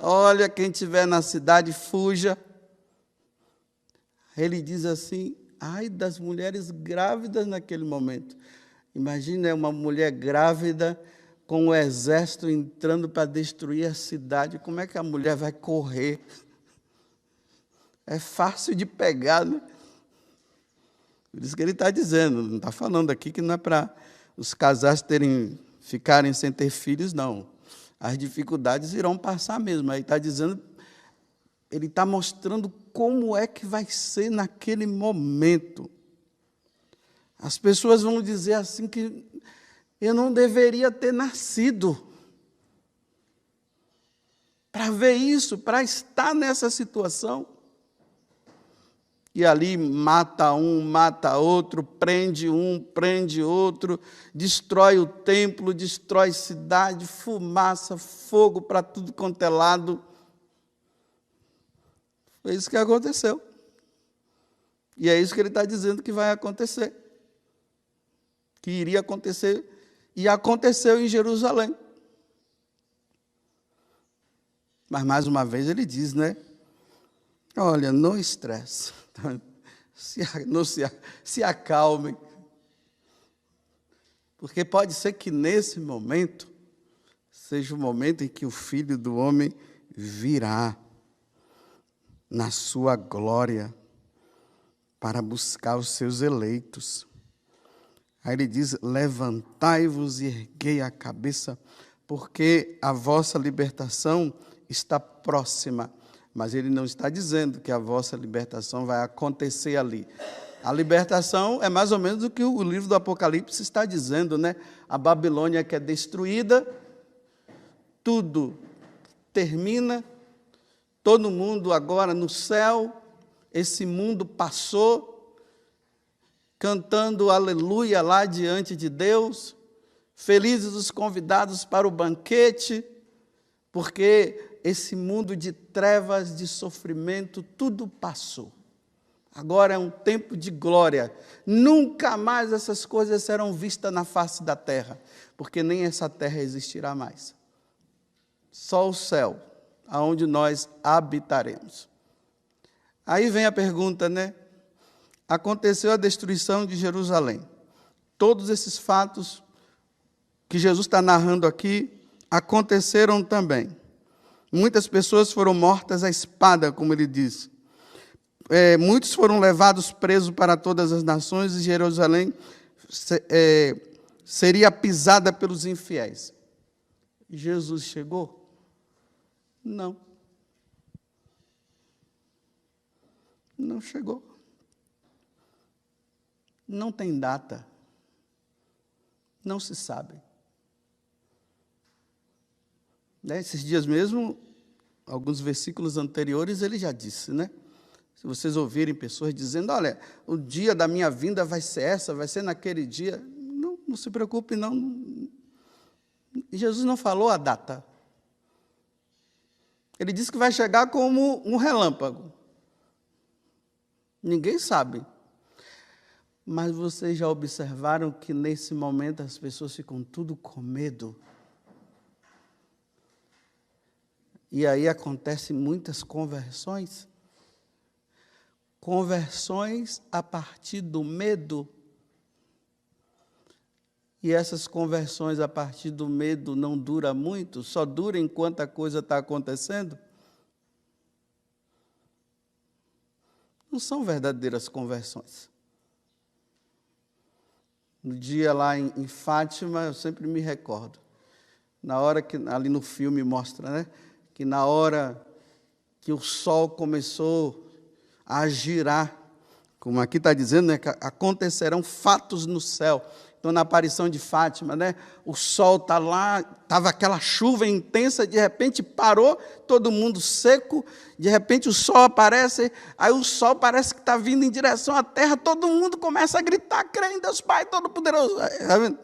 [SPEAKER 1] olha, quem estiver na cidade, fuja. Ele diz assim, ai das mulheres grávidas naquele momento. Imagina uma mulher grávida, com o exército entrando para destruir a cidade. Como é que a mulher vai correr? É fácil de pegar, né? Por isso que ele está dizendo, não está falando aqui que não é para os casais ficarem sem ter filhos, não. As dificuldades irão passar mesmo. Aí está dizendo, ele está mostrando como é que vai ser naquele momento. As pessoas vão dizer assim que eu não deveria ter nascido para ver isso, para estar nessa situação. E ali mata um, mata outro, prende um, prende outro, destrói o templo, destrói cidade, fumaça, fogo para tudo quanto é lado. Foi isso que aconteceu. E é isso que ele está dizendo que vai acontecer. Que iria acontecer, e aconteceu em Jerusalém. Mas, mais uma vez, ele diz, né? Olha, não estresse. Se acalmem. Porque pode ser que nesse momento seja o momento em que o Filho do Homem virá na sua glória para buscar os seus eleitos. Aí ele diz, levantai-vos e erguei a cabeça, porque a vossa libertação está próxima. Mas ele não está dizendo que a vossa libertação vai acontecer ali. A libertação é mais ou menos o que o livro do Apocalipse está dizendo, né? A Babilônia que é destruída, tudo termina, todo mundo agora no céu, esse mundo passou, cantando aleluia lá diante de Deus, felizes os convidados para o banquete, porque esse mundo de trevas, de sofrimento, tudo passou. Agora é um tempo de glória. Nunca mais essas coisas serão vistas na face da terra, porque nem essa terra existirá mais. Só o céu, aonde nós habitaremos. Aí vem a pergunta, né? Aconteceu a destruição de Jerusalém. Todos esses fatos que Jesus está narrando aqui aconteceram também. Muitas pessoas foram mortas à espada, como ele diz. Muitos foram levados presos para todas as nações, e Jerusalém seria pisada pelos infiéis. Jesus chegou? Não. Não chegou. Não tem data. Não se sabe. Esses dias mesmo, alguns versículos anteriores, ele já disse, né? Se vocês ouvirem pessoas dizendo, olha, o dia da minha vinda vai ser essa, vai ser naquele dia. Não se preocupe, não. Jesus não falou a data. Ele disse que vai chegar como um relâmpago. Ninguém sabe. Mas vocês já observaram que nesse momento as pessoas ficam tudo com medo? E aí acontecem muitas conversões. Conversões a partir do medo. E essas conversões a partir do medo não duram muito, só dura enquanto a coisa está acontecendo. Não são verdadeiras conversões. No dia lá em Fátima, eu sempre me recordo. Na hora que, ali no filme mostra, né? Que na hora que o sol começou a girar, como aqui está dizendo, né, que acontecerão fatos no céu. Então, na aparição de Fátima, né, o sol está lá, estava aquela chuva intensa, de repente parou, todo mundo seco, de repente o sol aparece, aí o sol parece que está vindo em direção à terra, todo mundo começa a gritar, crê em Deus Pai Todo-Poderoso. Está vendo?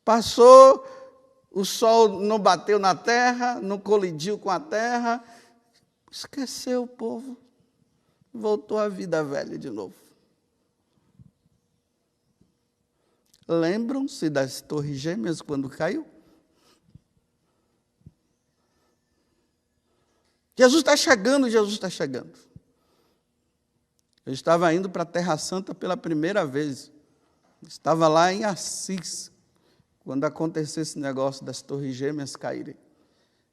[SPEAKER 1] Passou, o sol não bateu na terra, não colidiu com a terra, esqueceu o povo, voltou à vida velha de novo. Lembram-se das torres gêmeas quando caiu? Jesus está chegando, Jesus está chegando. Eu estava indo para a Terra Santa pela primeira vez. Estava lá em Assis, quando acontecer esse negócio das torres gêmeas caírem.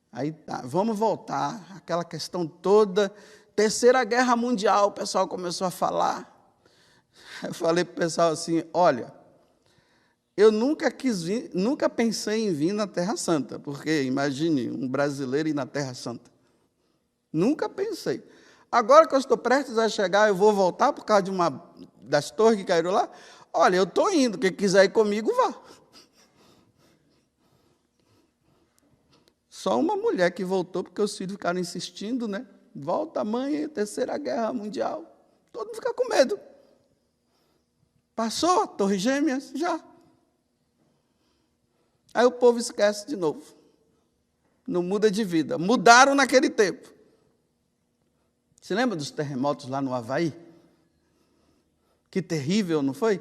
[SPEAKER 1] Aí tá, vamos voltar, aquela questão toda, Terceira Guerra Mundial, o pessoal começou a falar. Eu falei para o pessoal assim, olha, eu nunca pensei em vir na Terra Santa, porque imagine um brasileiro ir na Terra Santa. Nunca pensei. Agora que eu estou prestes a chegar, eu vou voltar por causa das torres que caíram lá? Olha, eu estou indo, quem quiser ir comigo, vá. Só uma mulher que voltou, porque os filhos ficaram insistindo, né? Volta, mãe, Terceira Guerra Mundial. Todo mundo fica com medo. Passou a Torre Gêmeas? Já. Aí o povo esquece de novo. Não muda de vida. Mudaram naquele tempo. Você lembra dos terremotos lá no Havaí? Que terrível, não foi?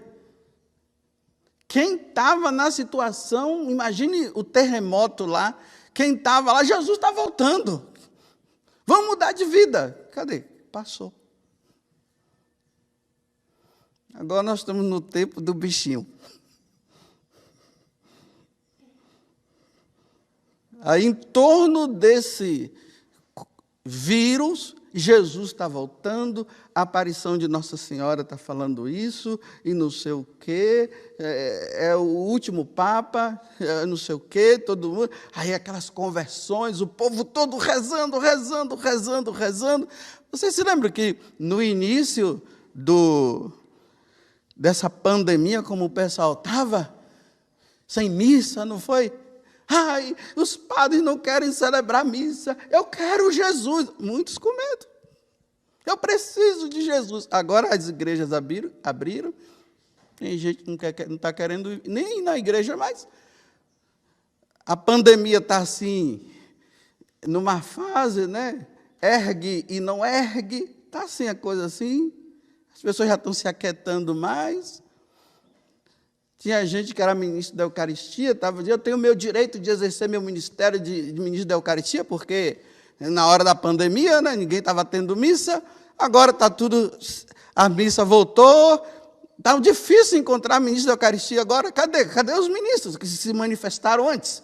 [SPEAKER 1] Quem estava na situação, imagine o terremoto lá, quem estava lá, Jesus está voltando. Vamos mudar de vida. Cadê? Passou. Agora nós estamos no tempo do bichinho. Aí, em torno desse vírus, Jesus está voltando, a aparição de Nossa Senhora está falando isso, e não sei o quê, é o último Papa, não sei o quê, todo mundo. Aí aquelas conversões, o povo todo rezando. Vocês se lembram que no início dessa pandemia, como o pessoal estava, sem missa, não foi? Ai, os padres não querem celebrar missa. Eu quero Jesus. Muitos com medo. Eu preciso de Jesus. Agora as igrejas abriram. Tem gente que não está querendo nem ir na igreja mais. A pandemia está assim, numa fase, né? Ergue e não ergue. Está assim a coisa assim. As pessoas já estão se aquietando mais. Tinha gente que era ministro da Eucaristia, estava dizendo, eu tenho o meu direito de exercer meu ministério de ministro da Eucaristia, porque na hora da pandemia, né, ninguém estava tendo missa, agora está tudo, a missa voltou, está difícil encontrar ministro da Eucaristia agora. Cadê os ministros que se manifestaram antes?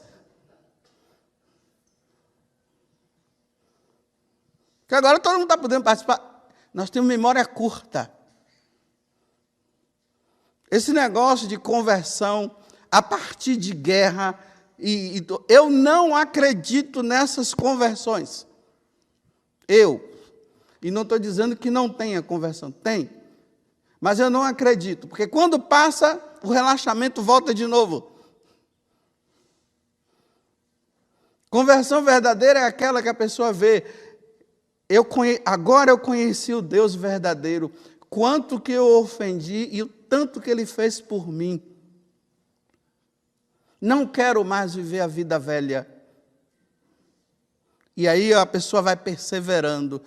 [SPEAKER 1] Porque agora todo mundo está podendo participar. Nós temos memória curta. Esse negócio de conversão a partir de guerra, eu não acredito nessas conversões. E não estou dizendo que não tenha conversão, tem. Mas eu não acredito, porque quando passa, o relaxamento volta de novo. Conversão verdadeira é aquela que a pessoa vê, agora eu conheci o Deus verdadeiro, quanto que eu ofendi e o tanto que Ele fez por mim. Não quero mais viver a vida velha. E aí a pessoa vai perseverando,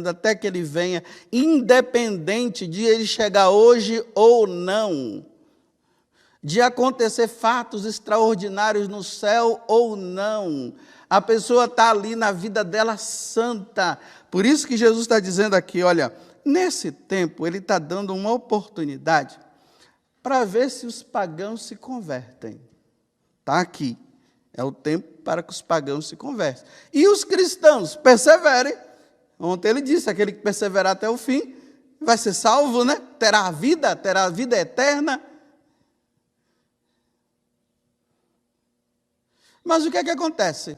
[SPEAKER 1] até que Ele venha, independente de Ele chegar hoje ou não, de acontecer fatos extraordinários no céu ou não. A pessoa está ali na vida dela santa. Por isso que Jesus está dizendo aqui, olha, nesse tempo Ele está dando uma oportunidade para ver se os pagãos se convertem. Está aqui. É o tempo para que os pagãos se convertem. E os cristãos perseverem. Ontem ele disse, aquele que perseverar até o fim vai ser salvo, né? Terá a vida eterna. Mas o que é que acontece?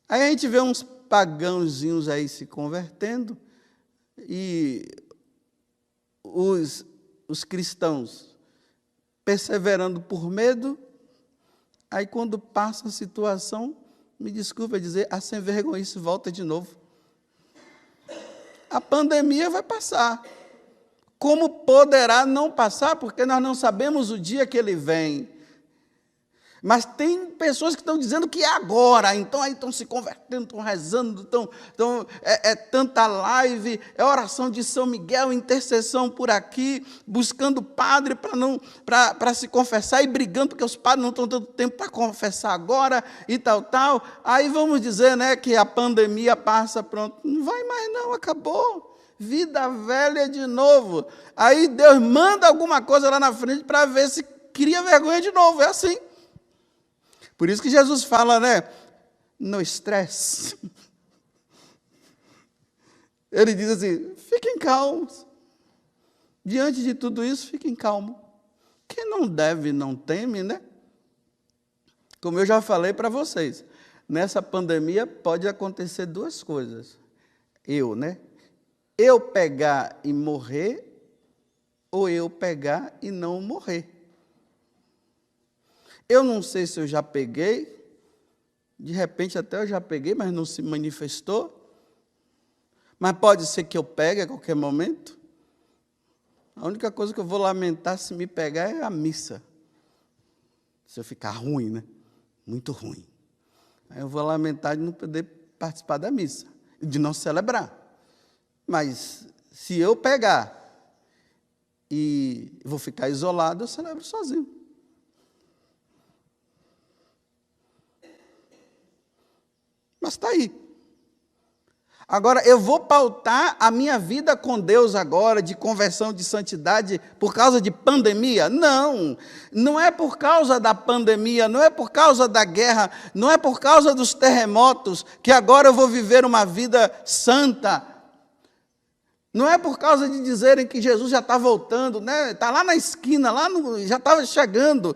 [SPEAKER 1] Aí a gente vê uns pagãozinhos aí se convertendo e os cristãos perseverando por medo. Aí quando passa a situação, me desculpa dizer, a sem vergonhice volta de novo. A pandemia vai passar. Como poderá não passar? Porque nós não sabemos o dia que ele vem. Mas tem pessoas que estão dizendo que é agora, então aí estão se convertendo, estão rezando, é tanta live, é oração de São Miguel, intercessão por aqui, buscando padre para se confessar e brigando, porque os padres não estão dando tempo para confessar agora e tal. Aí vamos dizer, né, que a pandemia passa, pronto. Não vai mais não, acabou. Vida velha de novo. Aí Deus manda alguma coisa lá na frente para ver se cria vergonha de novo. É assim. Por isso que Jesus fala, né? No estresse. Ele diz assim, fiquem calmos. Diante de tudo isso, fiquem calmos. Quem não deve, não teme, né? Como eu já falei para vocês, nessa pandemia pode acontecer duas coisas. Eu pegar e morrer, ou eu pegar e não morrer. Eu não sei se eu já peguei, de repente até eu já peguei, mas não se manifestou. Mas pode ser que eu pegue a qualquer momento. A única coisa que eu vou lamentar se me pegar é a missa. Se eu ficar ruim, né? Muito ruim. Aí eu vou lamentar de não poder participar da missa, de não celebrar. Mas se eu pegar e vou ficar isolado, eu celebro sozinho. Mas está aí. Agora, eu vou pautar a minha vida com Deus agora, de conversão, de santidade, por causa de pandemia? Não, não é por causa da pandemia, não é por causa da guerra, não é por causa dos terremotos, que agora eu vou viver uma vida santa. Não é por causa de dizerem que Jesus já está voltando, né? Está lá na esquina, já estava chegando.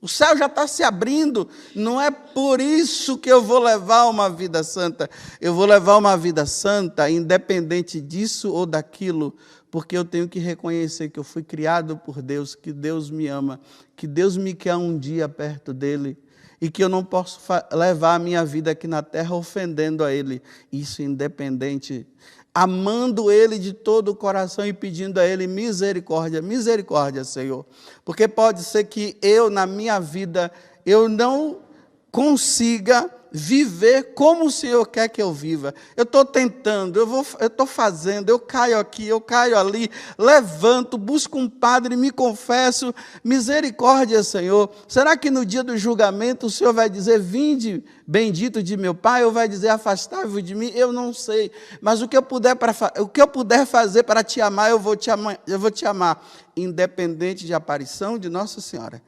[SPEAKER 1] O céu já está se abrindo, não é por isso que eu vou levar uma vida santa. Eu vou levar uma vida santa, independente disso ou daquilo, porque eu tenho que reconhecer que eu fui criado por Deus, que Deus me ama, que Deus me quer um dia perto dEle, e que eu não posso levar a minha vida aqui na terra ofendendo a Ele. Isso independente, amando Ele de todo o coração e pedindo a Ele misericórdia, misericórdia, Senhor. Porque pode ser que eu, na minha vida, eu não consiga viver como o Senhor quer que eu viva. Eu estou tentando, eu estou fazendo, eu caio aqui, eu caio ali, levanto, busco um padre, me confesso, misericórdia, Senhor. Será que no dia do julgamento o Senhor vai dizer, vinde, bendito de meu Pai, ou vai dizer, afastai-vos de mim? Eu não sei, mas o que eu puder fazer para te amar, eu vou te amar, independente de aparição de Nossa Senhora.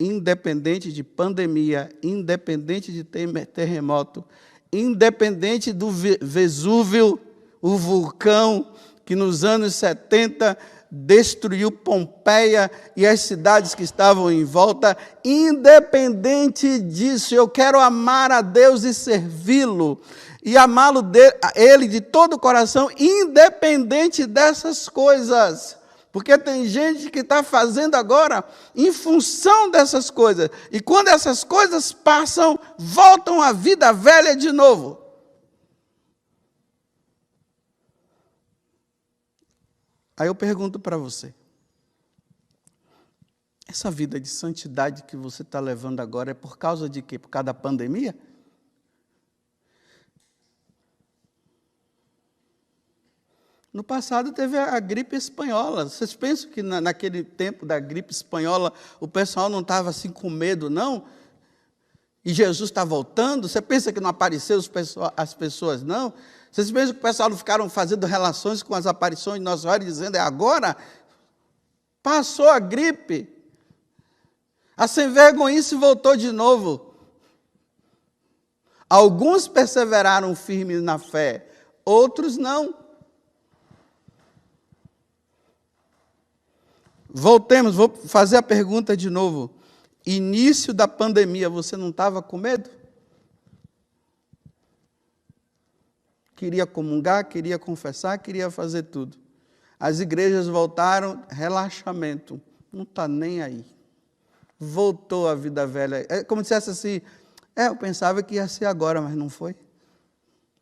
[SPEAKER 1] Independente de pandemia, independente de terremoto, independente do Vesúvio, o vulcão que nos anos 70 destruiu Pompeia e as cidades que estavam em volta, independente disso, eu quero amar a Deus e servi-lo, e amá-lo Ele de todo o coração, independente dessas coisas. Porque tem gente que está fazendo agora em função dessas coisas. E quando essas coisas passam, voltam à vida velha de novo. Aí eu pergunto para você. Essa vida de santidade que você está levando agora é por causa de quê? Por causa da pandemia? No passado teve a gripe espanhola. Vocês pensam que naquele tempo da gripe espanhola o pessoal não estava assim com medo, não? E Jesus está voltando? Você pensa que não apareceu as pessoas, não? Vocês pensam que o pessoal não ficaram fazendo relações com as aparições de Nossa Senhora, dizendo, é agora? Passou a gripe. A sem-vergonhice voltou de novo. Alguns perseveraram firmes na fé, outros não. Voltemos, vou fazer a pergunta de novo. Início da pandemia, você não estava com medo? Queria comungar, queria confessar, queria fazer tudo. As igrejas voltaram, relaxamento. Não está nem aí. Voltou a vida velha. É como se dissesse assim, eu pensava que ia ser agora, mas não foi.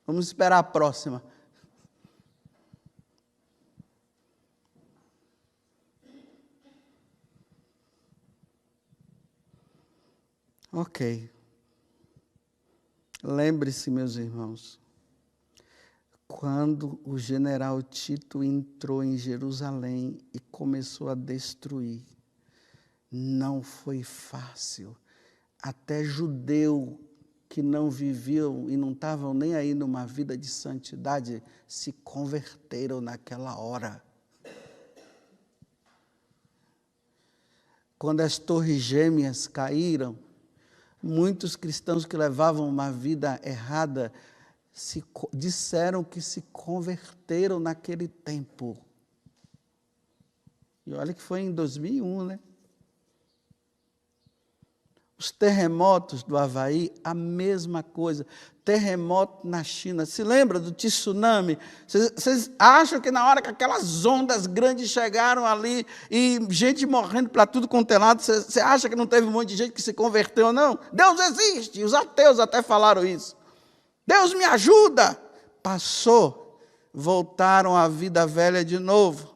[SPEAKER 1] Vamos esperar a próxima. Ok. Lembre-se, meus irmãos, quando o general Tito entrou em Jerusalém e começou a destruir, não foi fácil. Até judeu que não viviam e não estavam nem aí numa vida de santidade, se converteram naquela hora. Quando as torres gêmeas caíram, muitos cristãos que levavam uma vida errada disseram que se converteram naquele tempo. E olha que foi em 2001, né? Os terremotos do Havaí, a mesma coisa. Terremoto na China. Se lembra do tsunami? Vocês acham que na hora que aquelas ondas grandes chegaram ali e gente morrendo para tudo quanto é lado, você acha que não teve um monte de gente que se converteu, não? Deus existe. Os ateus até falaram isso. Deus me ajuda. Passou. Voltaram à vida velha de novo.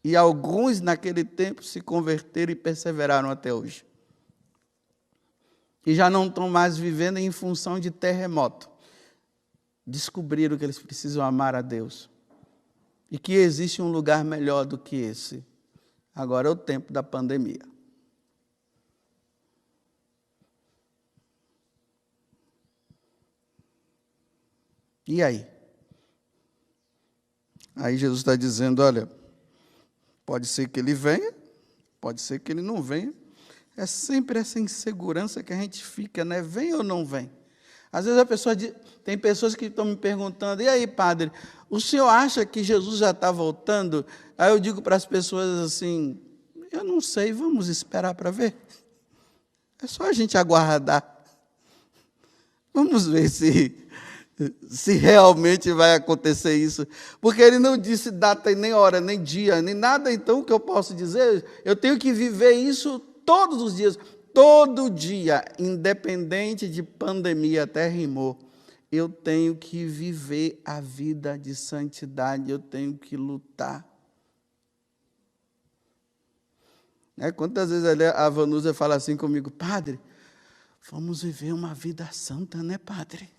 [SPEAKER 1] E alguns naquele tempo se converteram e perseveraram até hoje. E já não estão mais vivendo em função de terremoto. Descobriram que eles precisam amar a Deus. E que existe um lugar melhor do que esse. Agora é o tempo da pandemia. E aí? Aí Jesus está dizendo, olha, pode ser que ele venha, pode ser que ele não venha. É sempre essa insegurança que a gente fica, né? Vem ou não vem? Às vezes tem pessoas que estão me perguntando, e aí, padre, o senhor acha que Jesus já está voltando? Aí eu digo para as pessoas assim, eu não sei, vamos esperar para ver. É só a gente aguardar. Vamos ver se realmente vai acontecer isso. Porque ele não disse data, nem hora, nem dia, nem nada. Então, o que eu posso dizer? Eu tenho que viver isso todos os dias. Todo dia, independente de pandemia, até rimou. Eu tenho que viver a vida de santidade. Eu tenho que lutar. Quantas vezes a Vanusa fala assim comigo, padre, vamos viver uma vida santa, né, padre?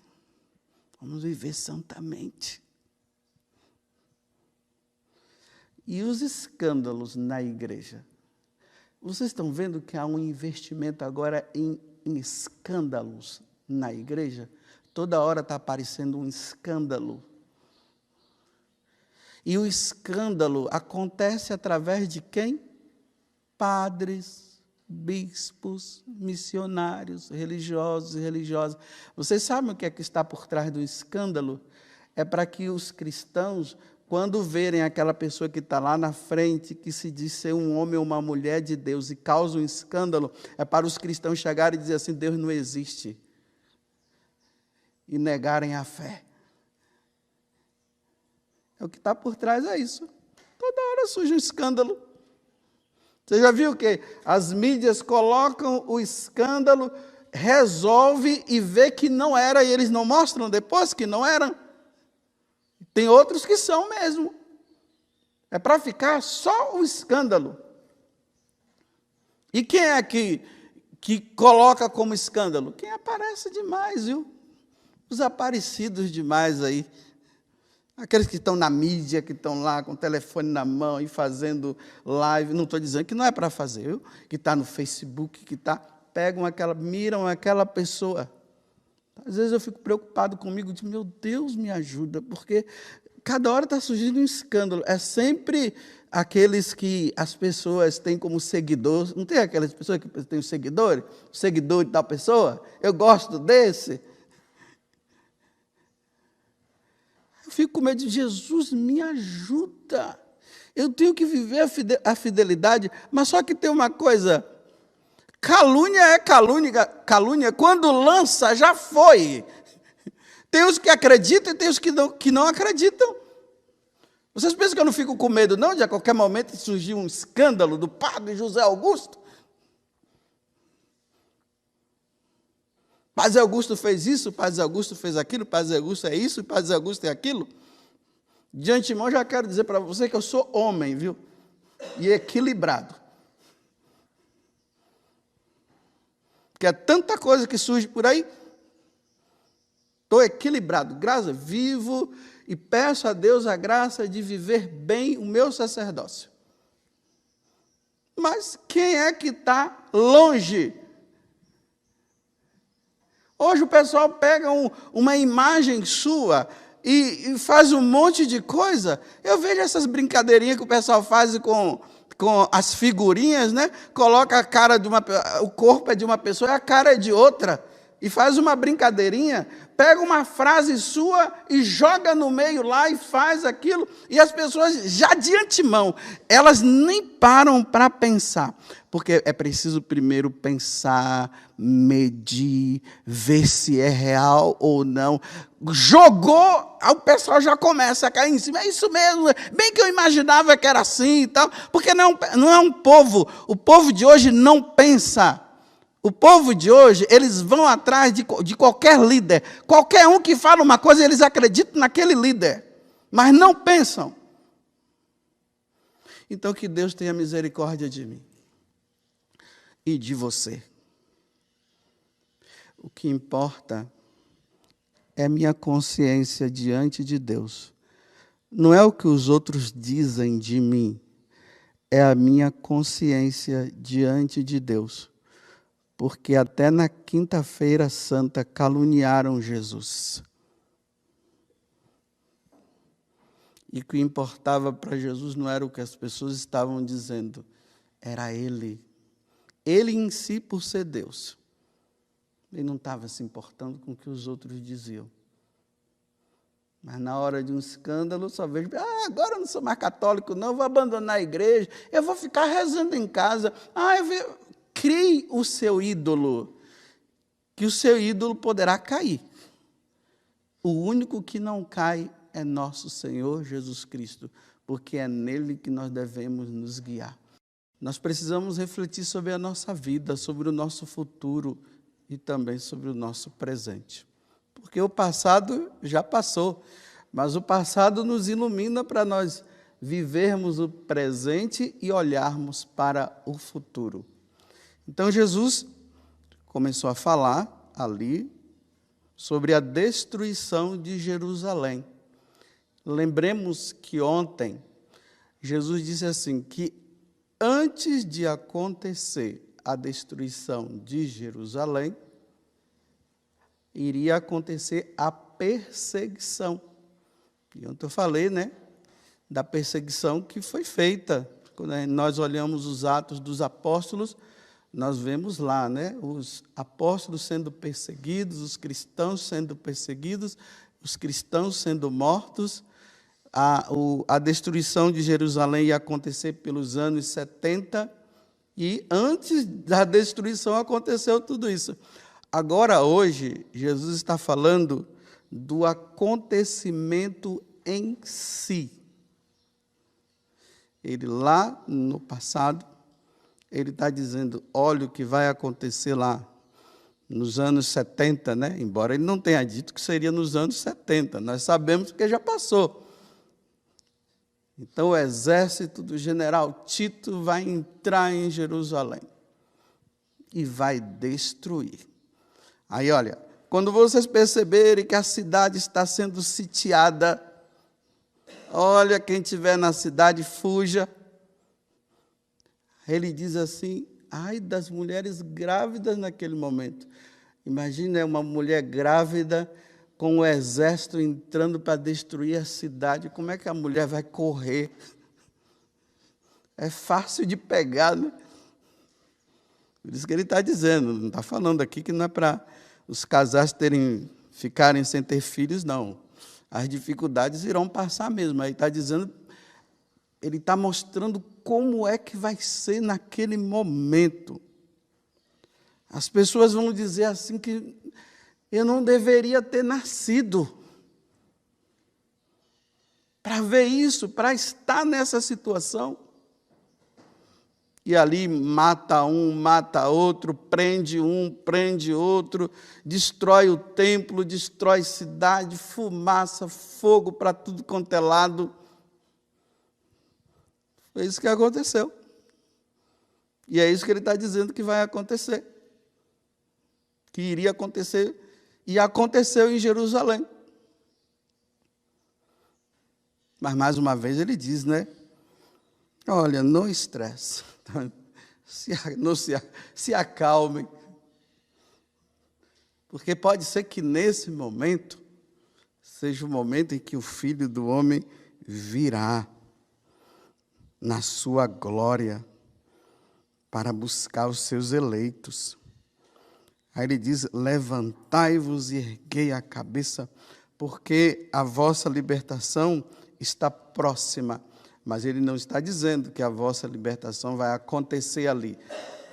[SPEAKER 1] Vamos viver santamente. E os escândalos na igreja? Vocês estão vendo que há um investimento agora em escândalos na igreja? Toda hora está aparecendo um escândalo. E o escândalo acontece através de quem? Padres, bispos, missionários, religiosos e religiosas. Vocês sabem o que é que está por trás do escândalo? É para que os cristãos, quando verem aquela pessoa que está lá na frente, que se diz ser um homem ou uma mulher de Deus e causa um escândalo, é para os cristãos chegarem e dizer assim, Deus não existe. E negarem a fé. O que está por trás é isso. Toda hora surge um escândalo. Você já viu que as mídias colocam o escândalo, resolve e vê que não era, e eles não mostram depois que não eram. Tem outros que são mesmo. É para ficar só o escândalo. E quem é que coloca como escândalo? Quem aparece demais, viu? Os aparecidos demais aí. Aqueles que estão na mídia, que estão lá com o telefone na mão e fazendo live, não estou dizendo que não é para fazer, viu? Que está no Facebook, miram aquela pessoa. Às vezes eu fico preocupado comigo, digo, meu Deus, me ajuda, porque cada hora está surgindo um escândalo. É sempre aqueles que as pessoas têm como seguidores, não tem aquelas pessoas que têm seguidor de tal pessoa? Eu gosto desse. Eu fico com medo de Jesus, me ajuda. Eu tenho que viver a fidelidade, mas só que tem uma coisa, calúnia é calúnia, quando lança, já foi. Tem os que acreditam e tem os que não acreditam. Vocês pensam que eu não fico com medo, não, de a qualquer momento surgir um escândalo do padre José Augusto? Padre Augusto fez isso, Padre Augusto fez aquilo, Padre Augusto é isso, Padre Augusto é aquilo. De antemão, já quero dizer para você que eu sou homem, viu? E equilibrado. Porque é tanta coisa que surge por aí. Estou equilibrado, vivo e peço a Deus a graça de viver bem o meu sacerdócio. Mas quem é que está longe Hoje o pessoal pega uma imagem sua e faz um monte de coisa. Eu vejo essas brincadeirinhas que o pessoal faz com as figurinhas, né? Coloca a cara o corpo é de uma pessoa e a cara é de outra. E faz uma brincadeirinha, pega uma frase sua e joga no meio lá e faz aquilo. E as pessoas, já de antemão, elas nem param para pensar. Porque é preciso primeiro pensar, medir, ver se é real ou não. Jogou, o pessoal já começa a cair em cima. É isso mesmo, bem que eu imaginava que era assim e tal. Porque não é um povo, o povo de hoje não pensa. O povo de hoje, eles vão atrás de qualquer líder. Qualquer um que fala uma coisa, eles acreditam naquele líder. Mas não pensam. Então, que Deus tenha misericórdia de mim. E de você. O que importa é minha consciência diante de Deus. Não é o que os outros dizem de mim. É a minha consciência diante de Deus. Porque até na quinta-feira santa caluniaram Jesus. E o que importava para Jesus não era o que as pessoas estavam dizendo, era Ele. Ele em si, por ser Deus. Ele não estava se importando com o que os outros diziam. Mas na hora de um escândalo, só vejo, agora eu não sou mais católico não, vou abandonar a igreja, eu vou ficar rezando em casa. Crie o seu ídolo, que o seu ídolo poderá cair. O único que não cai é nosso Senhor Jesus Cristo, porque é nele que nós devemos nos guiar. Nós precisamos refletir sobre a nossa vida, sobre o nosso futuro e também sobre o nosso presente. Porque o passado já passou, mas o passado nos ilumina para nós vivermos o presente e olharmos para o futuro. Então, Jesus começou a falar ali sobre a destruição de Jerusalém. Lembremos que ontem, Jesus disse assim, que antes de acontecer a destruição de Jerusalém, iria acontecer a perseguição. E ontem eu falei, da perseguição que foi feita. Quando nós olhamos os Atos dos Apóstolos, nós vemos lá, os apóstolos sendo perseguidos, os cristãos sendo perseguidos, os cristãos sendo mortos. A destruição de Jerusalém ia acontecer pelos anos 70, e antes da destruição aconteceu tudo isso. Agora, hoje, Jesus está falando do acontecimento em si. Ele lá no passado, ele está dizendo, olha o que vai acontecer lá nos anos 70, embora ele não tenha dito que seria nos anos 70, nós sabemos que já passou. Então o exército do general Tito vai entrar em Jerusalém e vai destruir. Aí olha, quando vocês perceberem que a cidade está sendo sitiada, olha, quem estiver na cidade, fuja. Ele diz assim, ai das mulheres grávidas naquele momento. Imagina uma mulher grávida com o exército entrando para destruir a cidade. Como é que a mulher vai correr? É fácil de pegar, Por isso que ele está dizendo, não está falando aqui que não é para os casais ficarem sem ter filhos, não. As dificuldades irão passar mesmo. Aí está dizendo, ele está mostrando como é que vai ser naquele momento. As pessoas vão dizer assim que eu não deveria ter nascido para ver isso, para estar nessa situação. E ali mata um, mata outro, prende um, prende outro, destrói o templo, destrói cidade, fumaça, fogo para tudo quanto é lado. Foi isso que aconteceu. E é isso que ele está dizendo que vai acontecer. Que iria acontecer, e aconteceu em Jerusalém. Mas, mais uma vez, ele diz, olha, não estresse, se acalmem, Porque pode ser que nesse momento seja o momento em que o Filho do Homem virá na sua glória para buscar os seus eleitos. Aí ele diz: levantai-vos e erguei a cabeça, porque a vossa libertação está próxima. Mas ele não está dizendo que a vossa libertação vai acontecer ali.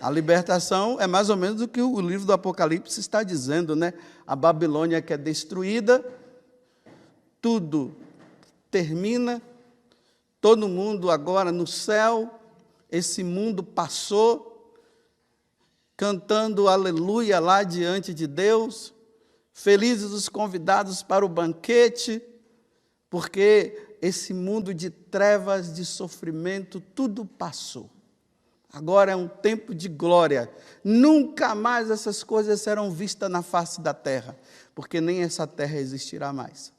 [SPEAKER 1] A libertação é mais ou menos o que o livro do Apocalipse está dizendo, né? A Babilônia que é destruída, tudo termina, todo mundo agora no céu, esse mundo passou, cantando aleluia lá diante de Deus, felizes os convidados para o banquete, porque esse mundo de trevas, de sofrimento, tudo passou. Agora é um tempo de glória. Nunca mais essas coisas serão vistas na face da terra, porque nem essa terra existirá mais.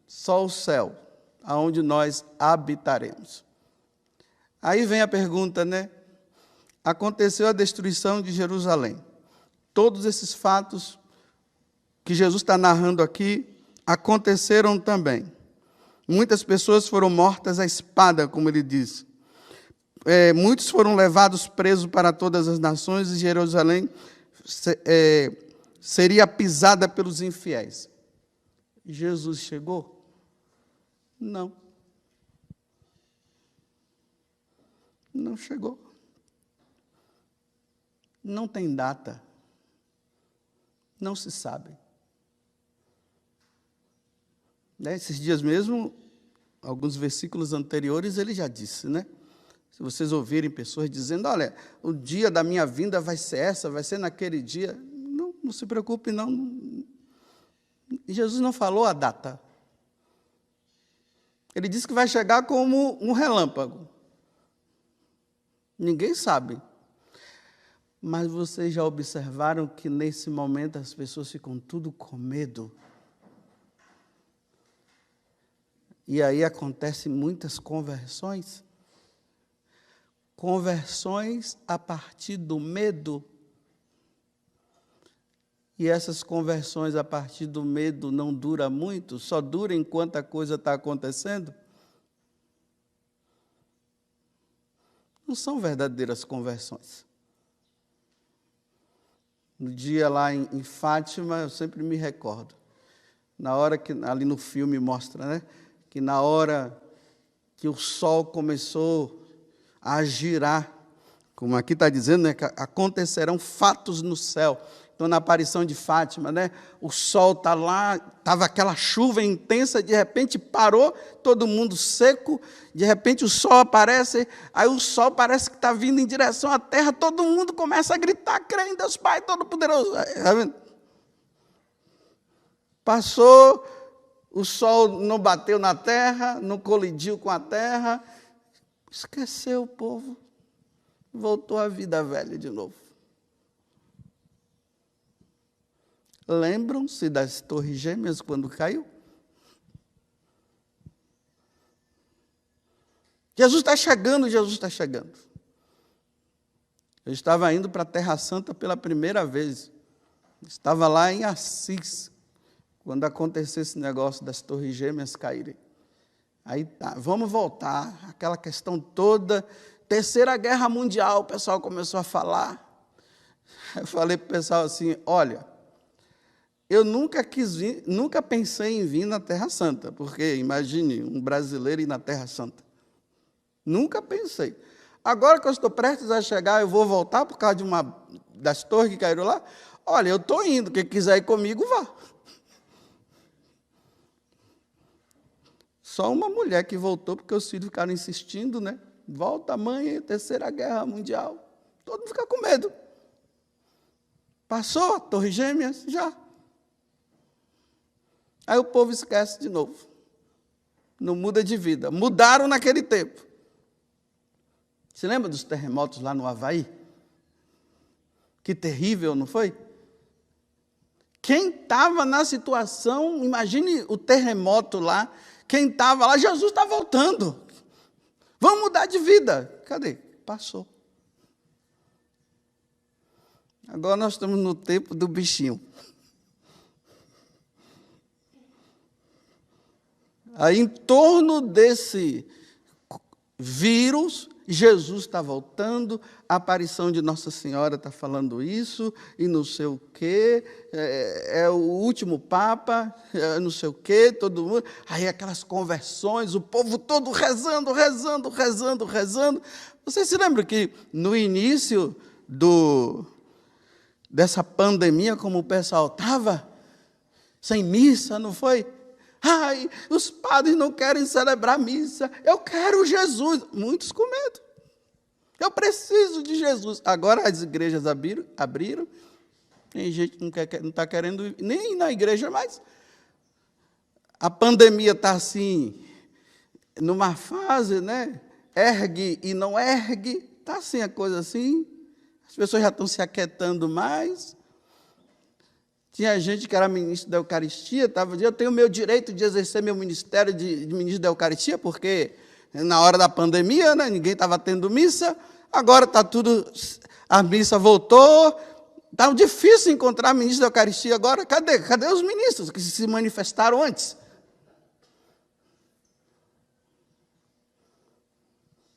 [SPEAKER 1] Só o céu, aonde nós habitaremos. Aí vem a pergunta, né? Aconteceu a destruição de Jerusalém. Todos esses fatos que Jesus está narrando aqui aconteceram também. Muitas pessoas foram mortas à espada, como ele diz. Muitos foram levados presos para todas as nações, e Jerusalém seria pisada pelos infiéis. Jesus chegou? Não. Não chegou. Não tem data. Não se sabe. Esses dias mesmo, alguns versículos anteriores, ele já disse, né? Se vocês ouvirem pessoas dizendo, olha, o dia da minha vinda vai ser essa, vai ser naquele dia. Não se preocupe, não. Jesus não falou a data. Ele disse que vai chegar como um relâmpago. Ninguém sabe. Mas vocês já observaram que nesse momento as pessoas ficam tudo com medo? E aí acontecem muitas conversões. Conversões a partir do medo. E essas conversões a partir do medo não duram muito, só dura enquanto a coisa está acontecendo. Não são verdadeiras conversões. No dia lá em Fátima, eu sempre me recordo. Na hora que, ali no filme mostra, né? Que na hora que o sol começou a girar, como aqui está dizendo, né, que acontecerão fatos no céu. Então, na aparição de Fátima, né, o sol está lá, estava aquela chuva intensa, de repente parou, todo mundo seco, de repente o sol aparece, aí o sol parece que está vindo em direção à terra, todo mundo começa a gritar, crê em Deus Pai Todo-Poderoso. Está vendo? Passou, o sol não bateu na terra, não colidiu com a terra, esqueceu o povo, voltou à vida velha de novo. Lembram-se das Torres Gêmeas quando caiu? Jesus está chegando, Jesus está chegando. Eu estava indo para a Terra Santa pela primeira vez. Estava lá em Assis, quando aconteceu esse negócio das Torres Gêmeas caírem. Aí tá, vamos voltar, aquela questão toda, Terceira Guerra Mundial, o pessoal começou a falar. Eu falei para o pessoal assim, olha, eu nunca pensei em vir na Terra Santa, porque imagine um brasileiro ir na Terra Santa. Nunca pensei. Agora que eu estou prestes a chegar, eu vou voltar por causa de das torres que caíram lá. Olha, eu estou indo, quem quiser ir comigo, vá. Só uma mulher que voltou, porque os filhos ficaram insistindo, né? Volta, mãe, Terceira Guerra Mundial. Todo mundo fica com medo. Passou a Torre Gêmeas? Já. Aí o povo esquece de novo. Não muda de vida. Mudaram naquele tempo. Você lembra dos terremotos lá no Havaí? Que terrível, não foi? Quem estava na situação, imagine o terremoto lá, quem estava lá, Jesus está voltando. Vamos mudar de vida. Cadê? Passou. Agora nós estamos no tempo do bichinho. Aí, em torno desse vírus, Jesus está voltando, a aparição de Nossa Senhora está falando isso, e não sei o quê, é o último Papa, não sei o quê, todo mundo. Aí aquelas conversões, o povo todo rezando. Você se lembra que no início dessa pandemia, como o pessoal estava? Sem missa, não foi? Ai, os padres não querem celebrar missa. Eu quero Jesus. Muitos com medo. Eu preciso de Jesus. Agora as igrejas abriram. Tem gente que não está querendo nem ir na igreja mais. A pandemia está assim, numa fase, né? Ergue e não ergue. Está assim a coisa assim. As pessoas já estão se aquietando mais. Tinha gente que era ministro da Eucaristia, estava dizendo, eu tenho o meu direito de exercer meu ministério de ministro da Eucaristia, porque na hora da pandemia, né, ninguém estava tendo missa, agora está tudo, a missa voltou, está difícil encontrar ministro da Eucaristia agora. Cadê os ministros que se manifestaram antes?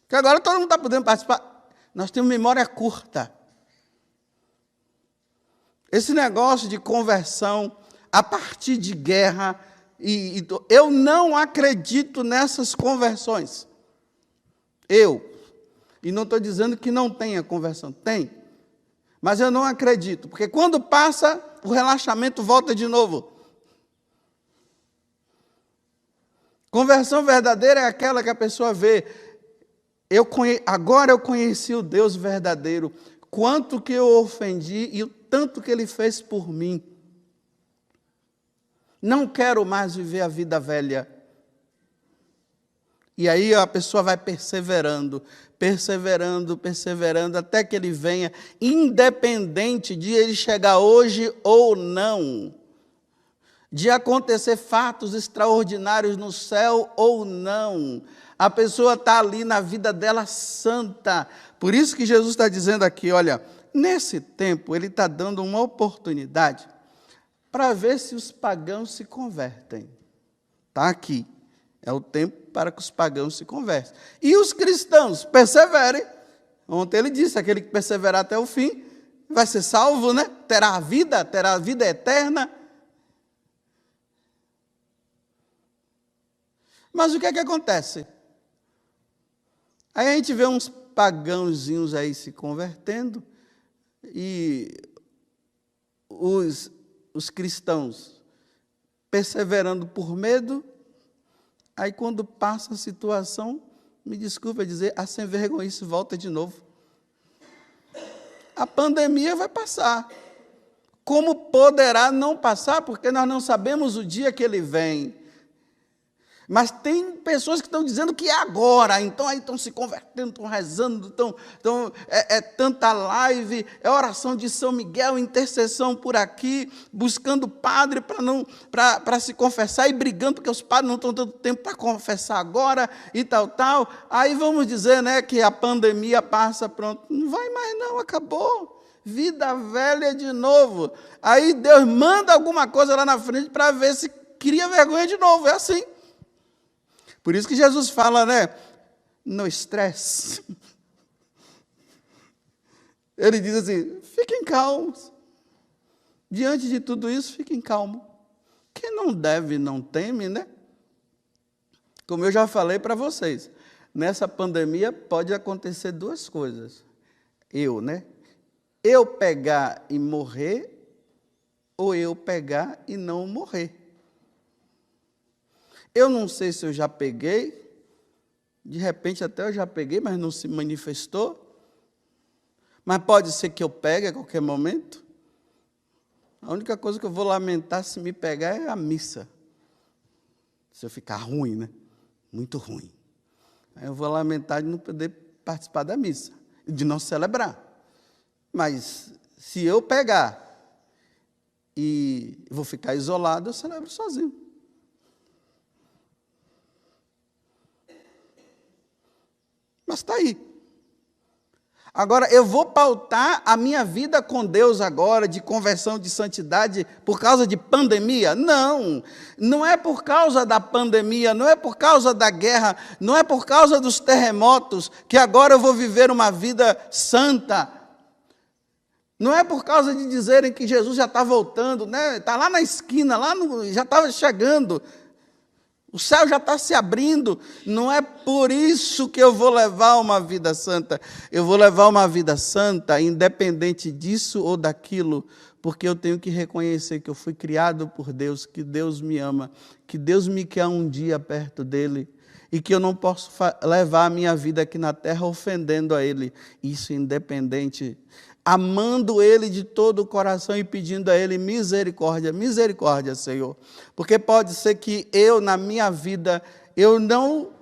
[SPEAKER 1] Porque agora todo mundo está podendo participar. Nós temos memória curta. Esse negócio de conversão a partir de guerra, eu não acredito nessas conversões. E não estou dizendo que não tenha conversão, tem. Mas eu não acredito, porque quando passa, o relaxamento volta de novo. Conversão verdadeira é aquela que a pessoa vê, agora eu conheci o Deus verdadeiro, quanto que eu ofendi e o tanto que Ele fez por mim. Não quero mais viver a vida velha. E aí a pessoa vai perseverando, até que Ele venha, independente de Ele chegar hoje ou não, de acontecer fatos extraordinários no céu ou não. A pessoa está ali na vida dela santa. Por isso que Jesus está dizendo aqui, olha, nesse tempo, Ele está dando uma oportunidade para ver se os pagãos se convertem. Está aqui. É o tempo para que os pagãos se convertem. E os cristãos perseverem. Ontem ele disse, aquele que perseverar até o fim, vai ser salvo, né? Terá a vida eterna. Mas o que é que acontece? Aí a gente vê uns pagãozinhos aí se convertendo, e os cristãos perseverando por medo, aí quando passa a situação, me desculpa dizer, a sem vergonhice volta de novo. A pandemia vai passar. Como poderá não passar? Porque nós não sabemos o dia que ele vem. Mas tem pessoas que estão dizendo que é agora, então aí estão se convertendo, estão rezando, é tanta live, é oração de São Miguel, intercessão por aqui, buscando padre para se confessar e brigando, porque os padres não estão dando tempo para confessar agora e tal. Aí vamos dizer, né, que a pandemia passa, pronto. Não vai mais não, acabou. Vida velha de novo. Aí Deus manda alguma coisa lá na frente para ver se cria vergonha de novo, é assim. Por isso que Jesus fala, né? No estresse. Ele diz assim, fiquem calmos. Diante de tudo isso, fiquem calmos. Quem não deve, não teme, né? Como eu já falei para vocês, nessa pandemia pode acontecer duas coisas. Eu pegar e morrer, ou eu pegar e não morrer. Eu não sei se eu já peguei, de repente até eu já peguei, mas não se manifestou. Mas pode ser que eu pegue a qualquer momento. A única coisa que eu vou lamentar se me pegar é a missa. Se eu ficar ruim, né? Muito ruim. Aí eu vou lamentar de não poder participar da missa, de não celebrar. Mas se eu pegar e vou ficar isolado, eu celebro sozinho. Mas está aí. Agora, eu vou pautar a minha vida com Deus agora, de conversão, de santidade, por causa de pandemia? Não, não é por causa da pandemia, não é por causa da guerra, não é por causa dos terremotos que agora eu vou viver uma vida santa. Não é por causa de dizerem que Jesus já está voltando, né? Está lá na esquina, já estava chegando. O céu já está se abrindo, não é por isso que eu vou levar uma vida santa. Eu vou levar uma vida santa, independente disso ou daquilo, porque eu tenho que reconhecer que eu fui criado por Deus, que Deus me ama, que Deus me quer um dia perto dEle, e que eu não posso levar a minha vida aqui na terra ofendendo a Ele. Isso independente, amando Ele de todo o coração e pedindo a Ele misericórdia, misericórdia, Senhor. Porque pode ser que eu, na minha vida, eu não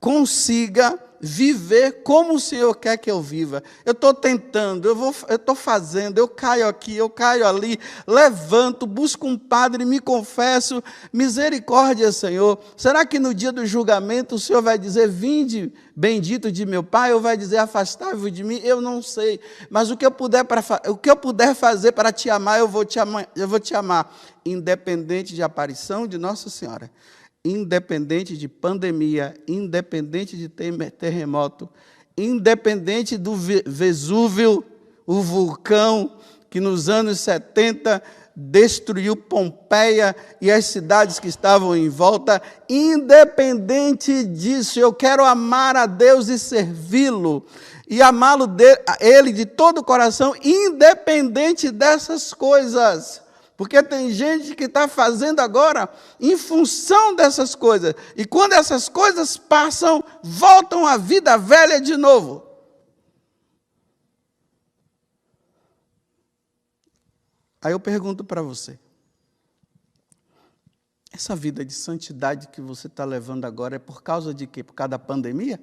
[SPEAKER 1] consiga viver como o Senhor quer que eu viva. Eu estou tentando, eu estou fazendo, eu caio aqui, eu caio ali, levanto, busco um padre, me confesso, misericórdia, Senhor. Será que no dia do julgamento o Senhor vai dizer, vinde, bendito de meu Pai, ou vai dizer, afastai-vos de mim? Eu não sei, mas o que eu puder fazer para te amar, eu vou te amar, independente de aparição de Nossa Senhora. Independente de pandemia, independente de terremoto, independente do Vesúvio, o vulcão que nos anos 70 destruiu Pompeia e as cidades que estavam em volta, independente disso, eu quero amar a Deus e servi-lo, e amá-lo Ele de todo o coração, independente dessas coisas. Porque tem gente que está fazendo agora em função dessas coisas. E quando essas coisas passam, voltam à vida velha de novo. Aí eu pergunto para você. Essa vida de santidade que você está levando agora é por causa de quê? Por causa da pandemia?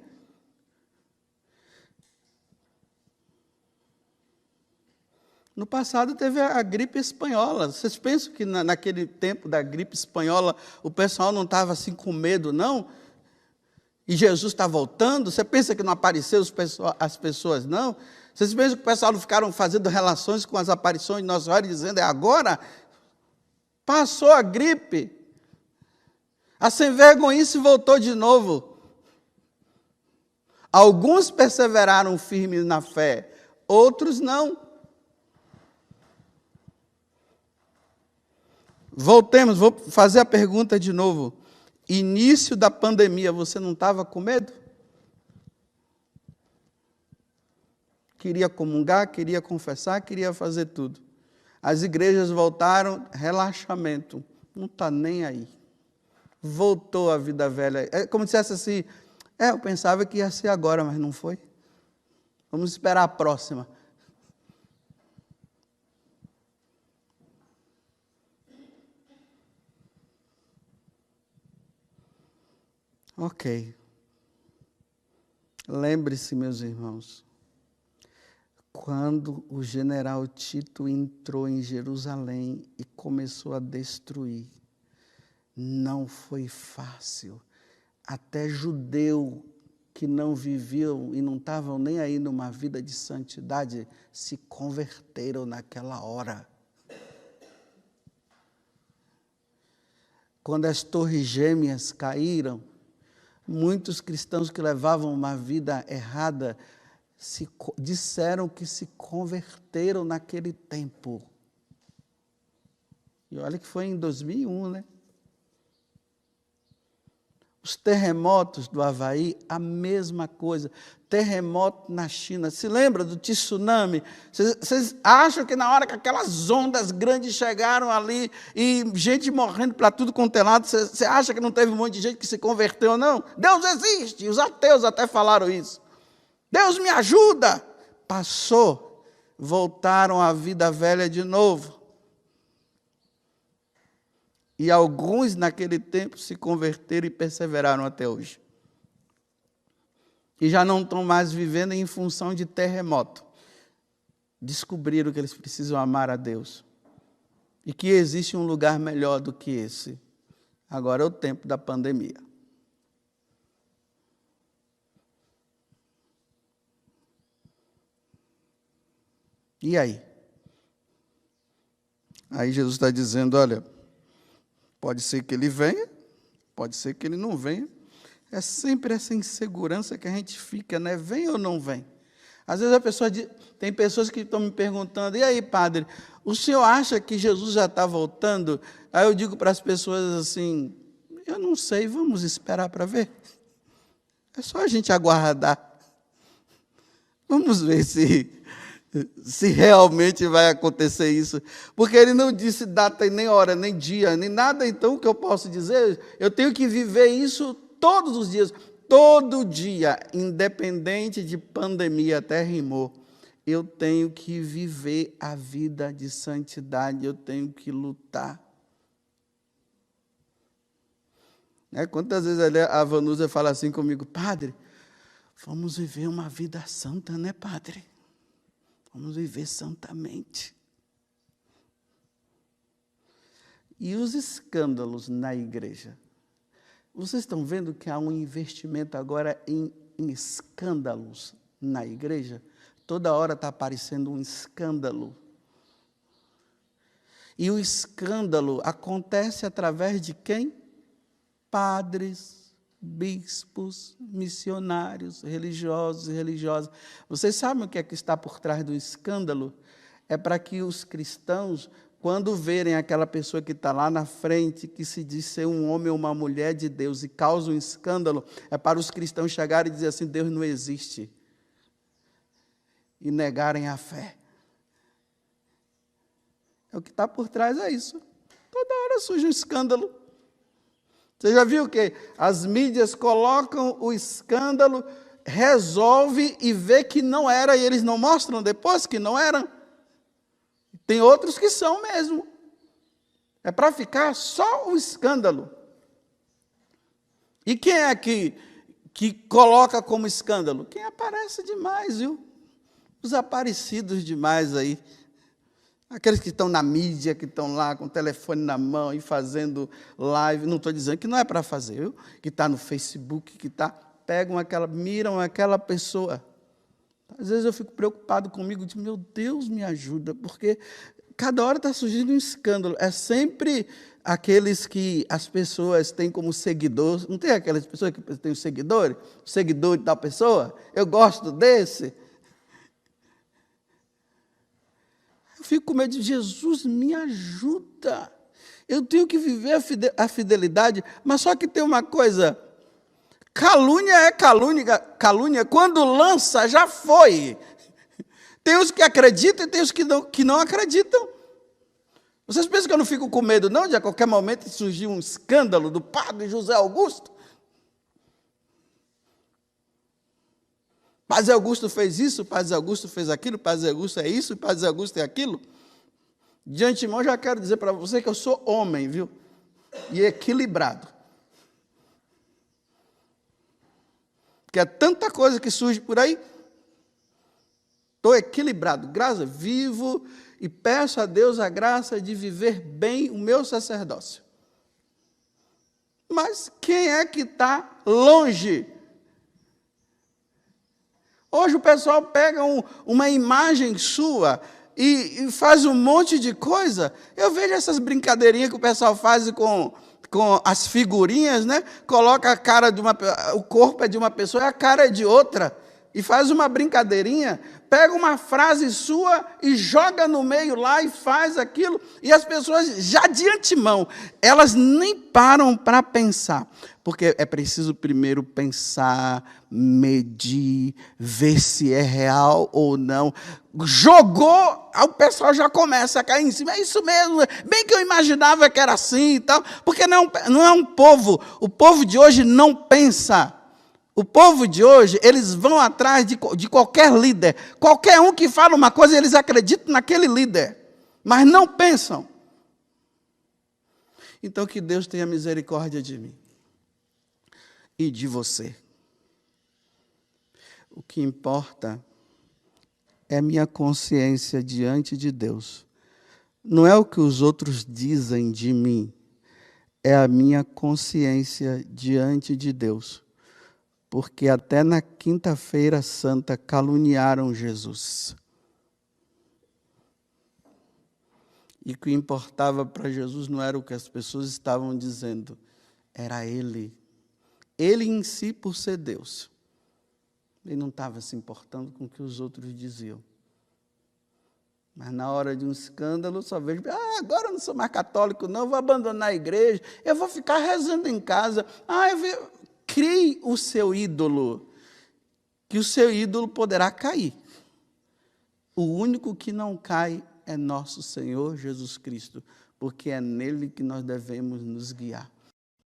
[SPEAKER 1] No passado teve a gripe espanhola. Vocês pensam que naquele tempo da gripe espanhola o pessoal não estava assim com medo, não? E Jesus está voltando? Você pensa que não apareceu as pessoas, não? Vocês pensam que o pessoal não ficaram fazendo relações com as aparições de Nossa Senhora e dizendo, é agora? Passou a gripe. A sem-vergonhice voltou de novo. Alguns perseveraram firmes na fé, outros não. Voltemos, vou fazer a pergunta de novo. Início da pandemia, você não estava com medo? Queria comungar, queria confessar, queria fazer tudo. As igrejas voltaram, relaxamento. Não está nem aí. Voltou a vida velha. É como se dissesse assim, eu pensava que ia ser agora, mas não foi. Vamos esperar a próxima. Ok. Lembre-se, meus irmãos, quando o general Tito entrou em Jerusalém e começou a destruir, não foi fácil. Até judeu que não viviam e não estavam nem aí numa vida de santidade, se converteram naquela hora. Quando as torres gêmeas caíram, muitos cristãos que levavam uma vida errada disseram que se converteram naquele tempo. E olha que foi em 2001, né? Os terremotos do Havaí, a mesma coisa. Terremoto na China. Se lembra do tsunami? Vocês acham que na hora que aquelas ondas grandes chegaram ali e gente morrendo para tudo quanto é lado, você acha que não teve um monte de gente que se converteu, não? Deus existe. Os ateus até falaram isso. Deus me ajuda. Passou. Voltaram à vida velha de novo. E alguns naquele tempo se converteram e perseveraram até hoje. E já não estão mais vivendo em função de terremoto. Descobriram que eles precisam amar a Deus. E que existe um lugar melhor do que esse. Agora é o tempo da pandemia. E aí? Aí Jesus está dizendo, olha, pode ser que ele venha, pode ser que ele não venha. É sempre essa insegurança que a gente fica, né? Vem ou não vem? Às vezes tem pessoas que estão me perguntando, e aí, padre, o senhor acha que Jesus já está voltando? Aí eu digo para as pessoas assim, eu não sei, vamos esperar para ver. É só a gente aguardar. Vamos ver se realmente vai acontecer isso. Porque ele não disse data, nem hora, nem dia, nem nada. Então, o que eu posso dizer? Eu tenho que viver isso todos os dias. Todo dia, independente de pandemia, até rimou. Eu tenho que viver a vida de santidade. Eu tenho que lutar. Quantas vezes a Vanusa fala assim comigo, padre, vamos viver uma vida santa, né, padre? Vamos viver santamente. E os escândalos na igreja? Vocês estão vendo que há um investimento agora em escândalos na igreja? Toda hora está aparecendo um escândalo. E o escândalo acontece através de quem? Padres, bispos, missionários, religiosos e religiosas. Vocês sabem o que é que está por trás do escândalo? É para que os cristãos, quando verem aquela pessoa que está lá na frente, que se diz ser um homem ou uma mulher de Deus e causa um escândalo, é para os cristãos chegarem e dizer assim, Deus não existe. E negarem a fé. É o que está por trás, é isso. Toda hora surge um escândalo. Você já viu que as mídias colocam o escândalo, resolve e vê que não era, e eles não mostram depois que não eram. Tem outros que são mesmo. É para ficar só o escândalo. E quem é que coloca como escândalo? Quem aparece demais, viu? Os aparecidos demais aí. Aqueles que estão na mídia, que estão lá com o telefone na mão e fazendo live. Não estou dizendo que não é para fazer, viu? Que está no Facebook, miram aquela pessoa. Às vezes eu fico preocupado comigo, digo, meu Deus, me ajuda, porque cada hora está surgindo um escândalo. É sempre aqueles que as pessoas têm como seguidores. Não tem aquelas pessoas que têm os seguidores? O seguidor de tal pessoa? Eu gosto desse. Eu fico com medo de Jesus, me ajuda. Eu tenho que viver a fidelidade, mas só que tem uma coisa, calúnia é calúnia, quando lança, já foi. Tem os que acreditam e tem os que não acreditam. Vocês pensam que eu não fico com medo, não, de a qualquer momento surgir um escândalo do padre José Augusto? Padre Augusto fez isso, Padre Augusto fez aquilo, Padre Augusto é isso, Padre Augusto é aquilo. De antemão, já quero dizer para você que eu sou homem, viu? E equilibrado. Porque é tanta coisa que surge por aí. Estou equilibrado, graças, vivo e peço a Deus a graça de viver bem o meu sacerdócio. Mas quem é que está longe? Hoje o pessoal pega uma imagem sua e faz um monte de coisa. Eu vejo essas brincadeirinhas que o pessoal faz com as figurinhas, né? Coloca a cara o corpo é de uma pessoa e a cara é de outra. E faz uma brincadeirinha, pega uma frase sua e joga no meio lá e faz aquilo. E as pessoas, já de antemão, elas nem param para pensar. Porque é preciso primeiro pensar, medir, ver se é real ou não. Jogou, o pessoal já começa a cair em cima. É isso mesmo, bem que eu imaginava que era assim e tal. Porque não é um povo, o povo de hoje não pensa. O povo de hoje, eles vão atrás de qualquer líder. Qualquer um que fala uma coisa, eles acreditam naquele líder. Mas não pensam. Então, que Deus tenha misericórdia de mim. E de você. O que importa é minha consciência diante de Deus. Não é o que os outros dizem de mim. É a minha consciência diante de Deus. Porque até na quinta-feira santa caluniaram Jesus. E o que importava para Jesus não era o que as pessoas estavam dizendo, era Ele. Ele em si, por ser Deus. Ele não estava se importando com o que os outros diziam. Mas na hora de um escândalo, só vejo, agora eu não sou mais católico, não, eu vou abandonar a igreja, eu vou ficar rezando em casa. Crie o seu ídolo, que o seu ídolo poderá cair. O único que não cai é nosso Senhor Jesus Cristo, porque é nele que nós devemos nos guiar.